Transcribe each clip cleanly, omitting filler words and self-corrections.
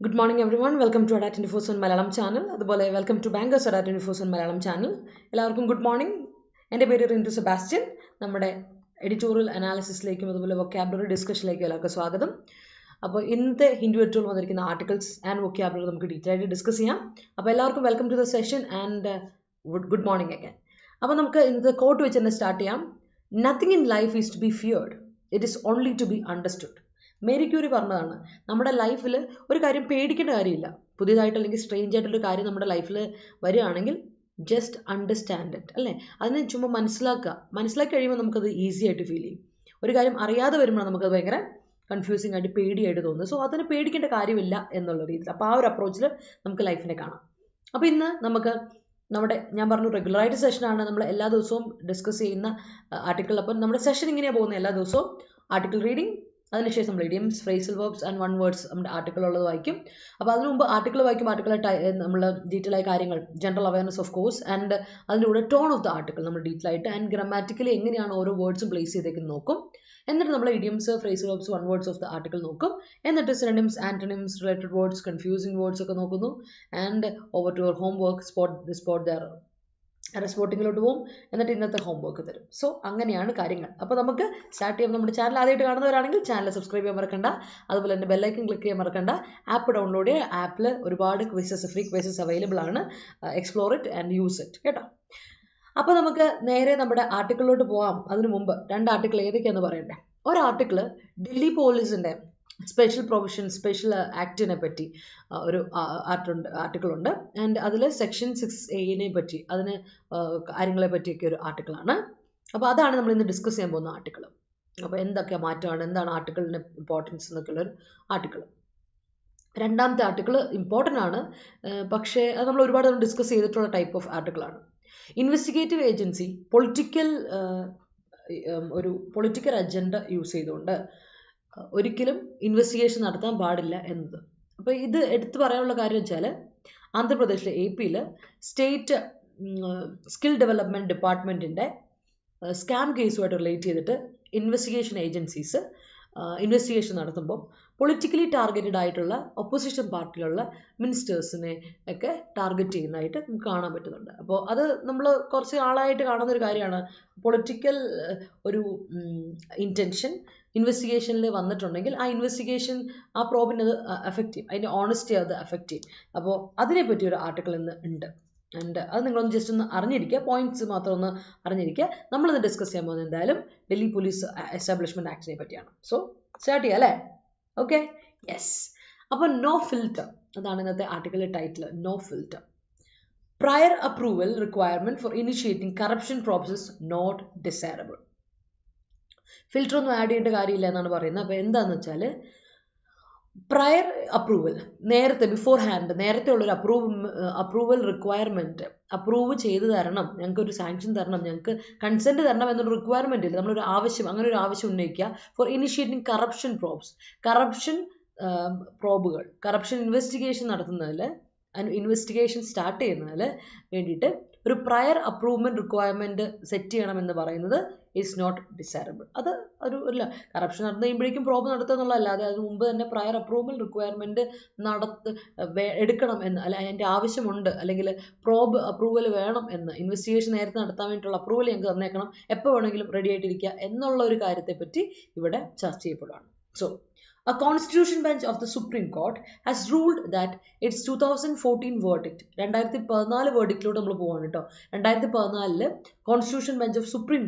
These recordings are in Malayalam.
Good morning everyone. Welcome to Adda247 Malayalam channel. അതുപോലെ welcome to Bankers Adda247 Malayalam channel. എല്ലാവർക്കും good morning. എൻ്റെ പേര് Rintu Sebastian. നമ്മുടെ എഡിറ്റോറിയൽ അനാലിസിസിലേക്കും അതുപോലെ വൊക്കാബുലറി ഡിസ്കഷനിലേക്കും എല്ലാവർക്കും സ്വാഗതം. അപ്പോൾ ഇന്നത്തെ ഹിന്ദു എഡിറ്റോറിയൽ വന്നിരിക്കുന്ന ആർട്ടിക്കിൾസ് ആൻഡ് വൊക്കാബുലറി നമുക്ക് ഡീറ്റെയിൽ ആയിട്ട് ഡിസ്കസ് ചെയ്യാം. അപ്പോൾ എല്ലാവർക്കും welcome to the session and good morning again. അപ്പോൾ നമുക്ക് ഇന്നത്തെ കോട്ട് വെച്ച് തന്നെ സ്റ്റാർട്ട് ചെയ്യാം. Nothing in life is to be feared, it is only to be understood. Marie Curie പറഞ്ഞതാണ്, നമ്മുടെ ലൈഫിൽ ഒരു കാര്യം പേടിക്കേണ്ട കാര്യമില്ല. പുതിയതായിട്ട് അല്ലെങ്കിൽ സ്ട്രേഞ്ച് ആയിട്ടുള്ളൊരു കാര്യം നമ്മുടെ ലൈഫിൽ വരികയാണെങ്കിൽ ജസ്റ്റ് അണ്ടർസ്റ്റാൻഡ് ഇറ്റ്, അല്ലേ? അതിനെ ചുമ്മാ മനസ്സിലാക്കി കഴിയുമ്പോൾ നമുക്കത് ഈസി ആയിട്ട് ഫീൽ ചെയ്യും. ഒരു കാര്യം അറിയാതെ വരുമ്പോൾ നമുക്കത് ഭയങ്കര കൺഫ്യൂസിങ് ആയിട്ട് പേടിയായിട്ട് തോന്നുന്നു. സോ അതിന് പേടിക്കേണ്ട കാര്യമില്ല എന്നുള്ള രീതിയിൽ, അപ്പോൾ ആ ഒരു അപ്രോച്ചിൽ നമുക്ക് ലൈഫിനെ കാണാം. അപ്പോൾ ഇന്ന് നമുക്ക് ഞാൻ പറഞ്ഞു റെഗുലറായിട്ട് സെഷനാണ്, നമ്മൾ എല്ലാ ദിവസവും ഡിസ്കസ് ചെയ്യുന്ന ആർട്ടിക്കിൾ. അപ്പം നമ്മുടെ സെഷൻ ഇങ്ങനെയാണ് പോകുന്നത്, എല്ലാ ദിവസവും ആർട്ടിക്കിൾ റീഡിങ്, അതിനുശേഷം നമ്മൾ idioms, phrasal verbs and one words നമ്മുടെ ആർട്ടിക്കിൾ ഉള്ളത് വായിക്കും. അപ്പോൾ അതിനു മുമ്പ് ആർട്ടിക്കിൾ വായിക്കുമ്പോൾ നമ്മൾ ഡീറ്റെയിൽ ആയ കാര്യങ്ങൾ, general awareness of course, and അതിൻ്റെ കൂടെ ടോൺ ഓഫ് ദ ആർട്ടിക്കിൾ നമ്മൾ ഡീറ്റെയിൽ ആയിട്ട് ആൻഡ് ഗ്രാമാറ്റിക്കലി എങ്ങനെയാണ് ഓരോ വേർഡ്സും പ്ലേസ് ചെയ്തേക്കുന്നത് നോക്കും. എന്നിട്ട് നമ്മൾ idioms, phrasal verbs, one words of the article നോക്കും. എന്നിട്ട് synonyms, antonyms, related words, confusing words ഒക്കെ നോക്കുന്നു. And over to your homework, spot the സ്പോട്ടിങ്ങിലോട്ട് പോകും. എന്നിട്ട് ഇന്നത്തെ ഹോംവർക്ക് തരും. സോ അങ്ങനെയാണ് കാര്യങ്ങൾ. അപ്പോൾ നമുക്ക് സ്റ്റാർട്ട് ചെയ്യാം. നമ്മുടെ ചാനൽ ആദ്യമായിട്ട് കാണുന്നവരാണെങ്കിൽ ചാനൽ സബ്സ്ക്രൈബ് ചെയ്യാൻ മറക്കണ്ട. അതുപോലെ തന്നെ ബെല്ലൈക്കൺ ക്ലിക്ക് ചെയ്യാൻ മറക്കണ്ട. ആപ്പ് ഡൗൺലോഡ് ചെയ്യുക. ആപ്പിൽ ഒരുപാട് ഫ്രീ ക്വിസസ് അവൈലബിൾ ആണ്. Explore it and use it, കേട്ടോ. അപ്പോൾ നമുക്ക് നേരെ നമ്മുടെ ആർട്ടിക്കിളിലോട്ട് പോകാം. അതിനു മുമ്പ് രണ്ട് ആർട്ടിക്കിൾ ഏതൊക്കെയാണെന്ന് പറയണ്ടേ. ഒരു ആർട്ടിക്കിൾ ഡൽഹി പോലീസിൻ്റെ സ്പെഷ്യൽ പ്രൊവിഷൻ, സ്പെഷ്യൽ ആക്ടിനെ പറ്റി ഒരു ആർട്ടിക്കിളുണ്ട്. ആൻഡ് അതിൽ സെക്ഷൻ 6A പറ്റി, അതിന് കാര്യങ്ങളെ പറ്റിയൊക്കെ ഒരു ആർട്ടിക്കിളാണ്. അപ്പോൾ അതാണ് നമ്മൾ ഇന്ന് ഡിസ്കസ് ചെയ്യാൻ പോകുന്ന ആർട്ടിക്കിൾ. അപ്പോൾ എന്തൊക്കെ മാറ്റമാണ്, എന്താണ് ആർട്ടിക്കിളിൻ്റെ ഇമ്പോർട്ടൻസ് എന്നൊക്കെയുള്ളൊരു ആർട്ടിക്കിൾ. രണ്ടാമത്തെ ആർട്ടിക്കിൾ ഇമ്പോർട്ടൻ്റ് ആണ്, പക്ഷേ അത് നമ്മൾ ഒരുപാട് ഡിസ്കസ് ചെയ്തിട്ടുള്ള ടൈപ്പ് ഓഫ് ആർട്ടിക്കിളാണ്. ഇൻവെസ്റ്റിഗേറ്റീവ് ഏജൻസി ഒരു പൊളിറ്റിക്കൽ അജണ്ട യൂസ് ചെയ്തുകൊണ്ട് ഒരിക്കലും ഇൻവെസ്റ്റിഗേഷൻ നടത്താൻ പാടില്ല എന്നത്. അപ്പോൾ ഇത് എടുത്തു പറയാനുള്ള കാര്യം വെച്ചാൽ, ആന്ധ്രാപ്രദേശിലെ AP സ്റ്റേറ്റ് സ്കിൽ ഡെവലപ്മെൻറ്റ് ഡിപ്പാർട്ട്മെൻറ്റിൻ്റെ സ്കാം കേസുമായിട്ട് റിലേറ്റ് ചെയ്തിട്ട് ഇൻവെസ്റ്റിഗേഷൻ ഏജൻസീസ് ഇൻവെസ്റ്റിഗേഷൻ നടത്തുമ്പോൾ പൊളിറ്റിക്കലി ടാർഗറ്റഡ് ആയിട്ടുള്ള ഒപ്പോസിഷൻ പാർട്ടിയിലുള്ള മിനിസ്റ്റേഴ്സിനെ ഒക്കെ ടാർഗറ്റ് ചെയ്യുന്നതായിട്ട് നമുക്ക് കാണാൻ പറ്റുന്നുണ്ട്. അപ്പോൾ അത് നമ്മൾ കുറച്ച് ആളായിട്ട് കാണുന്ന ഒരു കാര്യമാണ്. പൊളിറ്റിക്കൽ ഒരു ഇൻറ്റൻഷൻ ഇൻവെസ്റ്റിഗേഷനിൽ വന്നിട്ടുണ്ടെങ്കിൽ ആ ഇൻവെസ്റ്റിഗേഷൻ, ആ പ്രോബിനെ അത് അഫക്റ്റ് ചെയ്യും, അതിൻ്റെ ഓണസ്റ്റി അത് അഫക്റ്റ് ചെയ്യും. അപ്പോൾ അതിനെപ്പറ്റി ഒരു ആർട്ടിക്കിൾ ഇന്ന് ഉണ്ട്. ആൻഡ് അത് നിങ്ങളൊന്ന് ജസ്റ്റ് ഒന്ന് അറിഞ്ഞിരിക്കുക, പോയിന്റ്സ് മാത്രം ഒന്ന് അറിഞ്ഞിരിക്കുക. നമ്മളിന്ന് ഡിസ്കസ് ചെയ്യാൻ പോകുന്നത് എന്തായാലും ഡൽഹി പോലീസ് എസ്റ്റാബ്ലിഷ്മെൻറ്റ് ആക്ടിനെ പറ്റിയാണ്. സോ സ്റ്റാർട്ട് ചെയ്യാം, അല്ലേ? Okay, yes. അപ്പോൾ നോ ഫിൽറ്റർ, അതാണ് ഇന്നത്തെ ആർട്ടിക്കിളിലെ title. No filter, prior approval requirement for initiating corruption process not desirable. Filter ഒന്നും ആഡ് ചെയ്യേണ്ട കാര്യമില്ല എന്നാണ് പറയുന്നത്. അപ്പോൾ എന്താണെന്ന് വെച്ചാൽ, പ്രയർ അപ്രൂവൽ, നേരത്തെ ബിഫോർ ഹാൻഡ് നേരത്തെ ഉള്ളൊരു അപ്രൂവൽ റിക്വയർമെൻറ്റ്, അപ്രൂവ് ചെയ്ത് തരണം, ഞങ്ങൾക്കൊരു സാങ്ഷൻ തരണം, ഞങ്ങൾക്ക് കൺസെൻറ്റ് തരണം എന്നൊരു റിക്വയർമെൻറ്റ് ഇല്ല, നമ്മളൊരു ആവശ്യം, അങ്ങനെ ഒരു ആവശ്യം ഉന്നയിക്കുക. ഫോർ ഇനിഷ്യേറ്റിംഗ് കറപ്ഷൻ പ്രോബുകൾ, കറപ്ഷൻ ഇൻവെസ്റ്റിഗേഷൻ നടത്തുന്നതിൽ, ഇൻവെസ്റ്റിഗേഷൻ സ്റ്റാർട്ട് ചെയ്യുന്നതിൽ വേണ്ടിയിട്ട് ഒരു പ്രയർ അപ്രൂവ്മെൻറ്റ് റിക്വയർമെൻറ്റ് സെറ്റ് ചെയ്യണമെന്ന് പറയുന്നത് ഈസ് നോട്ട് ഡിസൈറബിൾ. അത് ഒരു കറപ്ഷൻ നടന്നു കഴിയുമ്പോഴേക്കും പ്രോബ് നടത്തുക എന്നുള്ളതല്ലാതെ അതിന് മുമ്പ് തന്നെ പ്രയർ അപ്രൂവൽ റിക്വയർമെൻറ്റ് എടുക്കണം എന്ന്, അല്ല അതിൻ്റെ ആവശ്യമുണ്ട്, അല്ലെങ്കിൽ പ്രോബ് അപ്രൂവൽ വേണം എന്ന്, ഇൻവെസ്റ്റിഗേഷൻ നേരത്തെ നടത്താൻ വേണ്ടിയിട്ടുള്ള അപ്രൂവൽ ഞങ്ങൾക്ക് തന്നേക്കണം, എപ്പോൾ വേണമെങ്കിലും റെഡി ആയിട്ടിരിക്കുക എന്നുള്ള ഒരു കാര്യത്തെപ്പറ്റി ഇവിടെ ചർച്ച ചെയ്യപ്പെടുകയാണ്. So a constitution bench of the Supreme Court has ruled that its 2014 verdict, 2014 വേർഡിക്റ്റിലോട്ട് നമ്മൾ പോവാണ് കേട്ടോ. 2014 കോൺസ്റ്റിറ്റ്യൂഷൻ ബെഞ്ച് ഓഫ് സുപ്രീം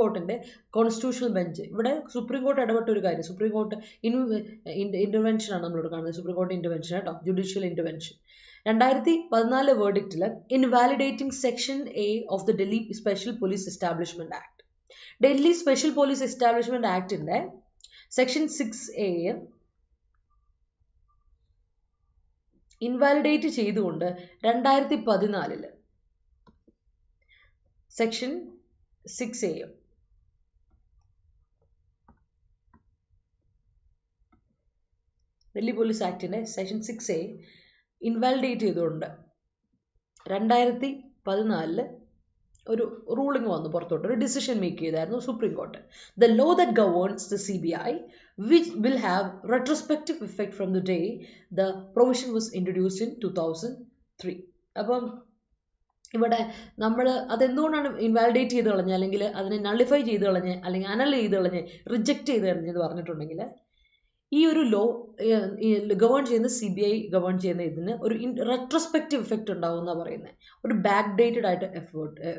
കോർട്ടിൻ്റെ കോൺസ്റ്റിറ്റ്യൂഷണൽ ബെഞ്ച്, ഇവിടെ സുപ്രീം കോർട്ട് ഇടപെട്ട ഒരു കാര്യം, സുപ്രീം കോർട്ട് ഇൻ്റർവെൻഷനാണ് നമ്മളിവിടെ കാണുന്നത്. സുപ്രീം കോർട്ട് ഇൻ്റർവെൻഷൻ കേട്ടോ, ജുഡീഷ്യൽ ഇൻ്റർവെൻഷൻ. 2014 വേർഡിക്റ്റിൽ invalidating section A of the Delhi special police establishment act, Delhi special police establishment ആക്ടിൻ്റെ സെക്ഷൻ 6A ഇൻവാലിഡേറ്റ് ചെയ്തുകൊണ്ട് 2014 സെക്ഷൻ 6A ഡൽഹി പോലീസ് ആക്ടിൻ്റെ സെക്ഷൻ 6A ഇൻവാലിഡേറ്റ് ചെയ്തുകൊണ്ട് 2014 ഒരു റൂളിംഗ് വന്നു പുറത്തോട്ട്, ഒരു ഡിസിഷൻ മേക്ക് ചെയ്തായിരുന്നു supreme court. The law that governs the CBI which will have retrospective effect from the day the provision was introduced in 2003. അപ്പം ഇവിടെ നമ്മൾ അതെന്തുകൊണ്ടാണ് ഇൻവാലിഡേറ്റ് ചെയ്ത് കളഞ്ഞ്, അല്ലെങ്കിൽ അതിനെ നള്ളിഫൈ ചെയ്ത് കളഞ്ഞ്, അല്ലെങ്കിൽ അനൽ ചെയ്ത് കളഞ്ഞ്, റിജക്റ്റ് ചെയ്ത് കളഞ്ഞെന്ന് പറഞ്ഞിട്ടുണ്ടെങ്കിൽ ഈ ഒരു ലോ ഗവേൺ ചെയ്യുന്ന CBI ഗവേൺ ചെയ്യുന്ന ഇതിന് ഒരു റെട്രോസ്പെക്റ്റീവ് എഫക്റ്റ് ഉണ്ടാവും എന്നാണ് പറയുന്നത്. ഒരു ബാക്ക് ഡേറ്റഡ് ആയിട്ട്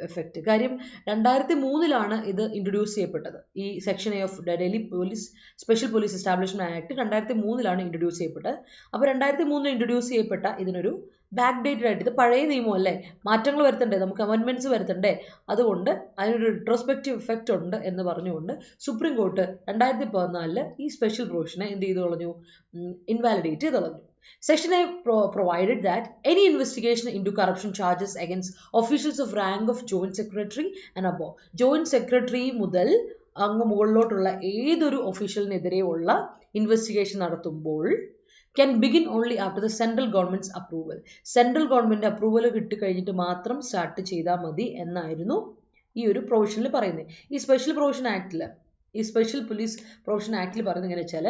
എഫക്റ്റ്. കാര്യം 2003 ഇത് ഇൻട്രൊഡ്യൂസ് ചെയ്യപ്പെട്ടത്. ഈ section A of Delhi police special police establishment act 2003 introduce ചെയ്യപ്പെട്ടത്. അപ്പോൾ 2003 ഇൻട്രൊഡ്യൂസ് ചെയ്യപ്പെട്ട ഇതിനൊരു ബാക്ക് ഡേറ്റഡ് ആയിട്ട്, ഇത് പഴയ നിയമമല്ലേ, മാറ്റങ്ങൾ വരുത്തണ്ടേ, നമുക്ക് അമെൻമെന്റ്സ് വരുത്തണ്ടേ, അതുകൊണ്ട് അതിനൊരു റിട്രോസ്പെക്റ്റീവ് എഫക്റ്റ് ഉണ്ട് എന്ന് പറഞ്ഞുകൊണ്ട് സുപ്രീം കോർട്ട് 2014 ഈ സ്പെഷ്യൽ പ്രൊവിഷനെ എന്ത് ചെയ്ത് കളഞ്ഞു, ഇൻവാലിഡേറ്റ് ചെയ്ത് കളഞ്ഞു. Section A provided that any investigation into corruption charges against officials of rank of joint secretary and above, joint secretary മുതൽ അങ്ങ് മുകളിലോട്ടുള്ള ഏതൊരു ഒഫീഷ്യലിനെതിരെയുള്ള ഇൻവെസ്റ്റിഗേഷൻ നടത്തുമ്പോൾ can begin only after the central government's approval. Central government approval കിട്ടിക്കഴിഞ്ഞിട്ട് മാത്രം സ്റ്റാർട്ട് ചെയ്താൽ മതി എന്നായിരുന്നു ഈ ഒരു പ്രൊവിഷനിൽ പറയുന്നത്. ഈ സ്പെഷ്യൽ പ്രൊവിഷൻ ആക്ടിൽ, ഈ സ്പെഷ്യൽ പോലീസ് പ്രൊവിഷൻ ആക്ടിൽ പറയുന്നത് എങ്ങനെ വെച്ചാൽ,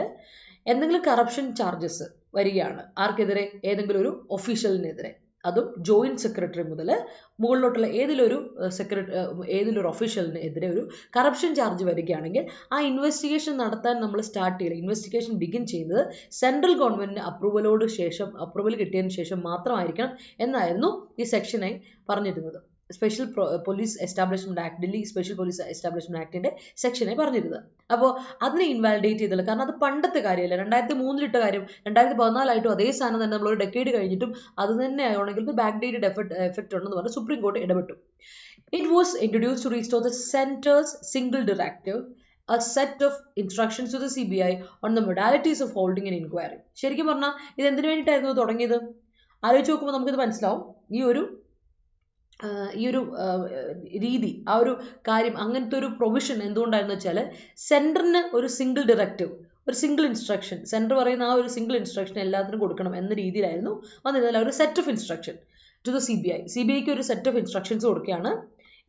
എന്തെങ്കിലും കറപ്ഷൻ ചാർജസ് വരികയാണ് ആർക്കെതിരെ, ഏതെങ്കിലും ഒരു ഒഫീഷ്യലിനെതിരെ, അതും ജോയിന്റ് സെക്രട്ടറി മുതൽ മുകളിലോട്ടുള്ള ഏതിലൊരു ഒഫീഷ്യലിനെതിരെ ഒരു കറപ്ഷൻ ചാർജ് വരികയാണെങ്കിൽ ആ ഇൻവെസ്റ്റിഗേഷൻ നടത്താൻ നമ്മൾ സ്റ്റാർട്ട് ചെയ്യില്ല, ഇൻവെസ്റ്റിഗേഷൻ ബിഗിൻ ചെയ്യുന്നത് സെൻട്രൽ ഗവൺമെന്റിന് അപ്രൂവൽ കിട്ടിയതിന് ശേഷം മാത്രമായിരിക്കണം എന്നായിരുന്നു ഈ സെക്ഷനായി പറഞ്ഞിരുന്നത്. Special police establishment act, Delhi special police establishment ആക്ടിന്റെ സെക്ഷനെ പറഞ്ഞിരുന്നത്. അപ്പോൾ അതിനെ ഇൻവാലിഡേറ്റ് ചെയ്തില്ല. കാരണം അത് പണ്ടത്തെ കാര്യമല്ല, 2003 ഇട്ട കാര്യം 2014 അതേ സ്ഥാനം തന്നെ നമ്മൾ ഒരു ഡെക്കേഡ് കഴിഞ്ഞിട്ടും അത് തന്നെ ആണെങ്കിൽ ബാക്ക് ഡേറ്റഡ് എഫക്റ്റ് ഉണ്ടെന്ന് പറഞ്ഞ് സുപ്രീം കോർട്ട് ഇടപെട്ടു. It was introduced to restore the centre's single directive, a set of instructions to the CBI on the modalities of holding an inquiry. ശരിക്കും പറഞ്ഞാൽ ഇത് എന്തിനു വേണ്ടിയിട്ടായിരുന്നു തുടങ്ങിയത്? ആലോചിച്ച് നോക്കുമ്പോൾ നമുക്കിത് മനസ്സിലാവും. ഈ ഒരു രീതി, ആ ഒരു കാര്യം, അങ്ങനത്തെ ഒരു പ്രൊവിഷൻ എന്തുകൊണ്ടായിരുന്നു വെച്ചാൽ, സെൻറ്ററിന് ഒരു സിംഗിൾ ഡയറക്റ്റീവ്, ഒരു സിംഗിൾ ഇൻസ്ട്രക്ഷൻ, സെൻറ്റർ പറയുന്ന ആ ഒരു സിംഗിൾ ഇൻസ്ട്രക്ഷൻ എല്ലാത്തിനും കൊടുക്കണം എന്ന രീതിയിലായിരുന്നു വന്നിരുന്നില്ല. ഒരു set of instruction to the CBIക്ക് ഒരു സെറ്റ് ഓഫ് ഇൻസ്ട്രക്ഷൻസ് കൊടുക്കുകയാണ്.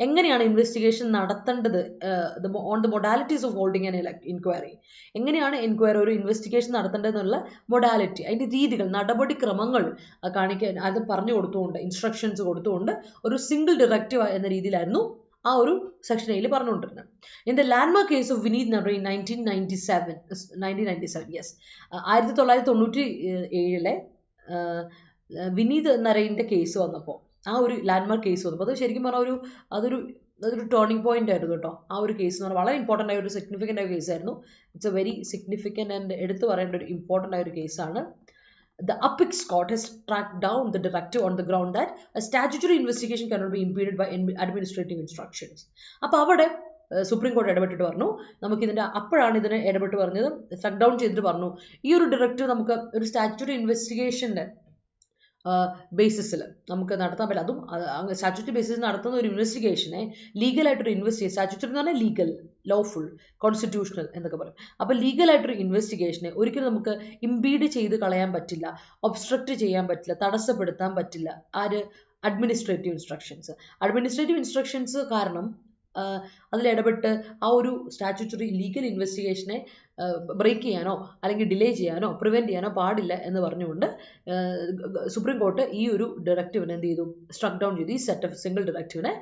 എങ്ങനെയാണ് ഇൻവെസ്റ്റിഗേഷൻ നടത്തേണ്ടത്, on the modalities of holding an inquiry, എങ്ങനെയാണ് ഒരു ഇൻവെസ്റ്റിഗേഷൻ നടത്തേണ്ടതെന്നുള്ള മൊഡാലിറ്റി, അതിൻ്റെ രീതികൾ, നടപടിക്രമങ്ങൾ കാണിക്കാൻ അത് പറഞ്ഞു കൊടുത്തുകൊണ്ട്, ഇൻസ്ട്രക്ഷൻസ് കൊടുത്തുകൊണ്ട് ഒരു സിംഗിൾ ഡയറക്റ്റീവ് എന്ന രീതിയിലായിരുന്നു ആ ഒരു സെക്ഷൻ A പറഞ്ഞുകൊണ്ടിരുന്നത്. In the landmark case of Vineet Narain 1997, 1997 Vineet നരൈൻ്റെ കേസ് വന്നപ്പോൾ, ആ ഒരു ലാൻഡ്മാർക്ക് കേസ് വന്നപ്പോൾ, അത് ശരിക്കും പറഞ്ഞാൽ അതൊരു ടേണിംഗ് പോയിന്റ് ആയിരുന്നു കേട്ടോ. ആ ഒരു കേസ് എന്ന് പറഞ്ഞാൽ വളരെ ഇമ്പോർട്ടൻ്റ് ആയ ഒരു സിഗ്നിഫിക്കൻ്റ് ആയ കേസായിരുന്നു. It's a very significant and എടുത്തു പറയേണ്ട ഒരു ഇമ്പോർട്ടൻ്റ് ആയ ഒരു കേസാണ്. The Apex Court has tracked down the directive on the ground that a statutory investigation cannot be impeded by administrative instructions. അപ്പോൾ അവിടെ സുപ്രീം കോടതി ഇടപെട്ടിട്ട് പറഞ്ഞു, അപ്പോഴാണ് ഇതിനെ ഇടപെട്ട് പറഞ്ഞത്, സ്ട്രക്ക് ഡൗൺ ചെയ്തിട്ട് പറഞ്ഞു, ഈ ഒരു ഡയറക്റ്റീവ് നമുക്ക് ഒരു സ്റ്റാറ്റ്യൂട്ടറി ഇൻവെസ്റ്റിഗേഷൻ്റെ ബേസിസിൽ നമുക്ക് നടത്താൻ പറ്റില്ല. അതും സ്റ്റാറ്റ്യൂട്ടറി ബേസിസിൽ നടത്തുന്ന ഒരു ഇൻവെസ്റ്റിഗേഷനെ ലീഗലായിട്ടൊരു സ്റ്റാറ്റ്യൂട്ടറി എന്ന് പറഞ്ഞാൽ ലീഗൽ, ലോഫുൾ, കോൺസ്റ്റിറ്റ്യൂഷണൽ എന്നൊക്കെ പറയും. അപ്പോൾ ലീഗലായിട്ടൊരു ഇൻവെസ്റ്റിഗേഷനെ ഒരിക്കലും നമുക്ക് ഇമ്പീഡ് ചെയ്ത് കളയാൻ പറ്റില്ല, ഒബ്സ്ട്രക്റ്റ് ചെയ്യാൻ പറ്റില്ല, തടസ്സപ്പെടുത്താൻ പറ്റില്ല. അഡ്മിനിസ്ട്രേറ്റീവ് ഇൻസ്ട്രക്ഷൻസ് കാരണം അതിലിടപെട്ട് ആ ഒരു സ്റ്റാറ്റ്യൂട്ടറി ലീഗൽ ഇൻവെസ്റ്റിഗേഷനെ ബ്രേക്ക് ചെയ്യാനോ അല്ലെങ്കിൽ ഡിലേ ചെയ്യാനോ പ്രിവെൻറ്റ് ചെയ്യാനോ പാടില്ല എന്ന് പറഞ്ഞുകൊണ്ട് സുപ്രീം കോർട്ട് ഈ ഒരു ഡയറക്റ്റീവിനെ എന്ത് ചെയ്തു, സ്ട്രക്ക് ഡൗൺ ചെയ്തു. ഈ സെറ്റ് ഓഫ് സിംഗിൾ ഡയറക്റ്റീവിനെ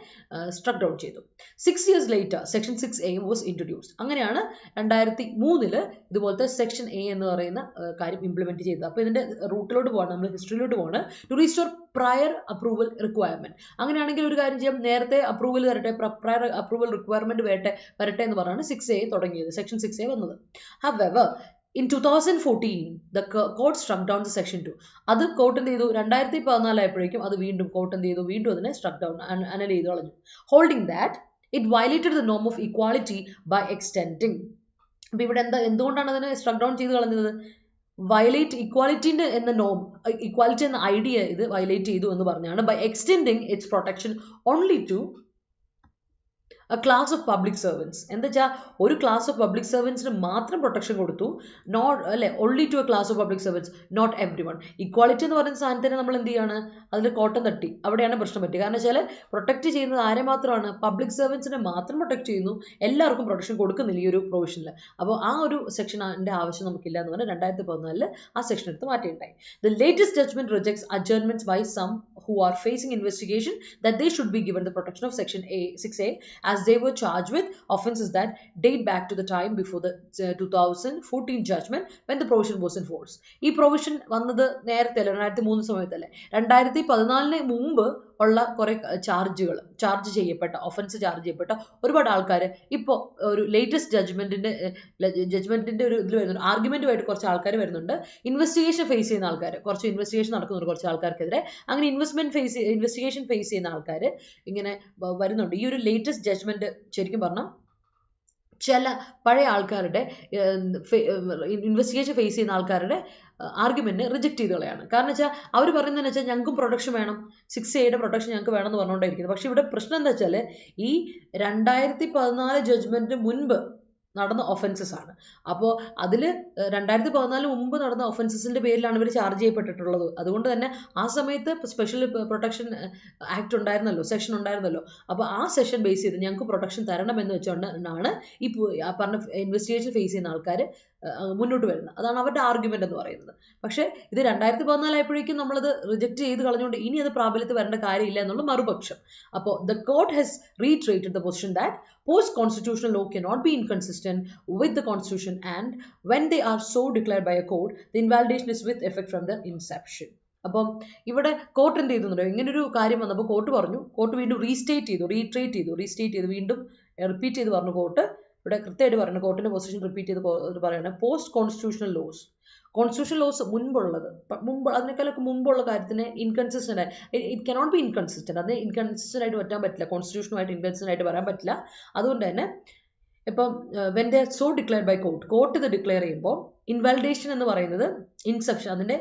സ്ട്രക്ക് ഡൗൺ ചെയ്തു. 6 years later section 6A was introduced. അങ്ങനെയാണ് 2003 ഇതുപോലത്തെ സെക്ഷൻ A എന്ന് പറയുന്ന കാര്യം ഇംപ്ലിമെന്റ് ചെയ്തത്. അപ്പോൾ ഇതിന്റെ റൂട്ടിലോട്ട് പോകണം, നമ്മൾ ഹിസ്റ്ററിയിലോട്ട് പോകണം. To restore prior approval requirement. അങ്ങനെയാണെങ്കിൽ ഒരു കാര്യം ചെയ്യാം, നേരത്തെ അപ്രൂവൽ വരട്ടെ, പ്രയർ അപ്രൂവൽ റിക്വയർമെന്റ് വരട്ടെ എന്ന് പറഞ്ഞാണ് 6A തുടങ്ങിയത്, സെക്ഷൻ 6A വന്നത്. However, in 2014, the court struck down the section 2. അത് കോർട്ട് എന്ത് ചെയ്തു, 2014 ആയപ്പോഴേക്കും അത് വീണ്ടും കോർട്ട് എന്ത് ചെയ്തു, വീണ്ടും അതിനെ സ്ട്രക്ക് ഡൗൺ അനൽ ചെയ്തു കളഞ്ഞു. Holding that it violated the നോം ഓഫ് ഇക്വാലിറ്റി ബൈ എക്സ്റ്റെൻഡിങ്. അപ്പോൾ ഇവിടെ എന്തുകൊണ്ടാണ് അതിനെ സ്ട്രക്ക് ഡൗൺ ചെയ്ത് കളഞ്ഞത്? വയലേറ്റ് ഇക്വാലിറ്റിന്റെ എന്ന നോം, ഇക്വാലിറ്റി എന്ന ഐഡിയ ഇത് വയലേറ്റ് ചെയ്തു എന്ന് പറഞ്ഞാണ്. By extending its protection only to a class of public servants. എന്താ വെച്ചാൽ ഒരു ക്ലാസ് ഓഫ് പബ്ലിക് സർവൻസിന് മാത്രം പ്രൊട്ടക്ഷൻ കൊടുത്തു, നോട്ട് അല്ലെ only to a class of public servants, not everyone. Equality എന്ന് പറയുന്ന സാധനത്തിന് നമ്മൾ എന്ത് ചെയ്യാണ്, അതിൽ കോട്ടം തട്ടി, അവിടെയാണ് പ്രശ്നം പറ്റി. കാരണം വെച്ചാൽ പ്രൊട്ടക്ട് ചെയ്യുന്നത് ആരെ മാത്രമാണ്, പബ്ലിക് സർവൻസിനെ മാത്രം പ്രൊട്ടക്ട് ചെയ്യുന്നു, എല്ലാവർക്കും പ്രൊട്ടക്ഷൻ കൊടുക്കുന്നില്ല ഈ ഒരു പ്രൊവിഷനിൽ. അപ്പോൾ ആ ഒരു സെക്ഷൻ്റെ ആവശ്യം നമുക്കില്ല എന്ന് പറഞ്ഞാൽ 2014 ആ സെക്ഷൻ എടുത്ത് മാറ്റിയിട്ടുണ്ടായി. The latest judgment rejects adjournments by some who are facing investigation that they should be given the protection of section 6A as they were charged with offences that date back to the time before the 2014 judgment when the provision was in force. ഈ പ്രൊവിഷൻ വന്നത് നേരത്തെ അല്ല, 2003 സമയത്തല്ലേ. 2014 മുമ്പ് ഉള്ള കുറെ ചാർജ് ചെയ്യപ്പെട്ട ചാർജ് ചെയ്യപ്പെട്ട ഒരുപാട് ആൾക്കാർ ഇപ്പോൾ ഒരു ലേറ്റസ്റ്റ് ജഡ്ജ്മെന്റിന്റെ ഒരു ഇതിൽ വരുന്നുണ്ട്, ആർഗ്യുമെന്റുമായിട്ട് കുറച്ച് ആൾക്കാർ വരുന്നുണ്ട്. ഇൻവെസ്റ്റിഗേഷൻ ഫേസ് ചെയ്യുന്ന ആൾക്കാർ, കുറച്ച് ഇൻവെസ്റ്റിഗേഷൻ നടക്കുന്നുണ്ട് കുറച്ച് ആൾക്കാർക്കെതിരെ. അങ്ങനെ ഇൻവെസ്റ്റിഗേഷൻ ഫേസ് ചെയ്യുന്ന ആൾക്കാർ ഇങ്ങനെ വരുന്നുണ്ട്. ഈ ഒരു ലേറ്റസ്റ്റ് ജഡ്ജ്മെന്റ് ശരിക്കും പറഞ്ഞാൽ ചില പഴയ ആൾക്കാരുടെ ഇൻവെസ്റ്റിഗേഷൻ ഫേസ് ചെയ്യുന്ന ആൾക്കാരുടെ ആർഗ്യുമെന്റ് റിജക്ട് ചെയ്ത് കളയാണ്. കാരണം വെച്ചാൽ അവർ പറയുന്നതെന്ന് വെച്ചാൽ ഞങ്ങൾക്കും പ്രൊട്ടക്ഷൻ വേണം, 6A പ്രൊട്ടക്ഷൻ ഞങ്ങൾക്ക് വേണമെന്ന് പറഞ്ഞുകൊണ്ടിരിക്കുന്നത്. പക്ഷെ ഇവിടെ പ്രശ്നം എന്താ വെച്ചാൽ ഈ 2014 ജഡ്ജ്മെന്റിന് മുൻപ് നടന്ന ഒഫൻസസ് ആണ്. അപ്പോൾ അതിൽ 2014 മുമ്പ് നടന്ന ഒഫൻസസിന്റെ പേരിലാണ് ഇവർ ചാർജ് ചെയ്യപ്പെട്ടിട്ടുള്ളത്. അതുകൊണ്ട് തന്നെ ആ സമയത്ത് സ്പെഷ്യൽ പ്രൊട്ടക്ഷൻ ആക്ട് ഉണ്ടായിരുന്നല്ലോ, സെഷൻ ഉണ്ടായിരുന്നല്ലോ. അപ്പോൾ ആ സെഷൻ ബേസ് ചെയ്ത് ഞങ്ങൾക്ക് പ്രൊട്ടക്ഷൻ തരണം എന്ന് വെച്ചുകൊണ്ടാണ് ഈ പറഞ്ഞ ഇൻവെസ്റ്റിഗേഷൻ ഫേസ് ചെയ്യുന്ന ആൾക്കാർ മുന്നോട്ട് വരുന്നത്. അതാണ് അവരുടെ ആർഗ്യുമെന്റ് എന്ന് പറയുന്നത്. പക്ഷേ ഇത് 2014 ആയപ്പോഴേക്കും നമ്മളത് റിജക്ട് ചെയ്ത് കളഞ്ഞുകൊണ്ട് ഇനി അത് പ്രാബല്യത്തിൽ വരേണ്ട കാര്യമില്ല എന്നുള്ള മറുപക്ഷം. അപ്പോൾ the court has reiterated the position that post-constitutional law cannot be inconsistent with the constitution, and when they are so declared by a court, the invalidation is with effect from the inception. അപ്പം ഇവിടെ കോർട്ട് എന്ത് ചെയ്യുന്നുണ്ടോ, ഇങ്ങനൊരു കാര്യം വന്നപ്പോൾ കോർട്ട് പറഞ്ഞു, കോർട്ട് വീണ്ടും റീസ്റ്റേറ്റ് ചെയ്തു വീണ്ടും റിപ്പീറ്റ് ചെയ്ത് പറഞ്ഞു. കോർട്ട് ഇവിടെ കൃത്യമായിട്ട് പറഞ്ഞു, കോർട്ടിന്റെ പൊസിഷൻ റിപ്പീറ്റ് ചെയ്ത് പറയുന്നത് പോസ്റ്റ് കോൺസ്റ്റിറ്റ്യൂഷണൽ ലോസ് മുൻപ് അതിനേക്കാളൊക്കെ മുമ്പുള്ള കാര്യത്തിന് inconsistent it cannot be inconsistent. അത് ഇൻകൺസിസ്റ്റന്റ് ആയിട്ട് പറ്റാൻ പറ്റില്ല, കോൺസ്റ്റിറ്റ്യൂഷനുമായിട്ട് ഇൻകൺസിസ്റ്റന്റ് ആയിട്ട് വരാൻ പറ്റില്ല. അതുകൊണ്ട് തന്നെ ഇപ്പം when they so declared by court ഇത് ഡിക്ലെയർ ചെയ്യുമ്പോൾ ഇൻവാലിഡേഷൻ എന്ന് പറയുന്നത് ഇൻസെപ്ഷൻ, അതിന്റെ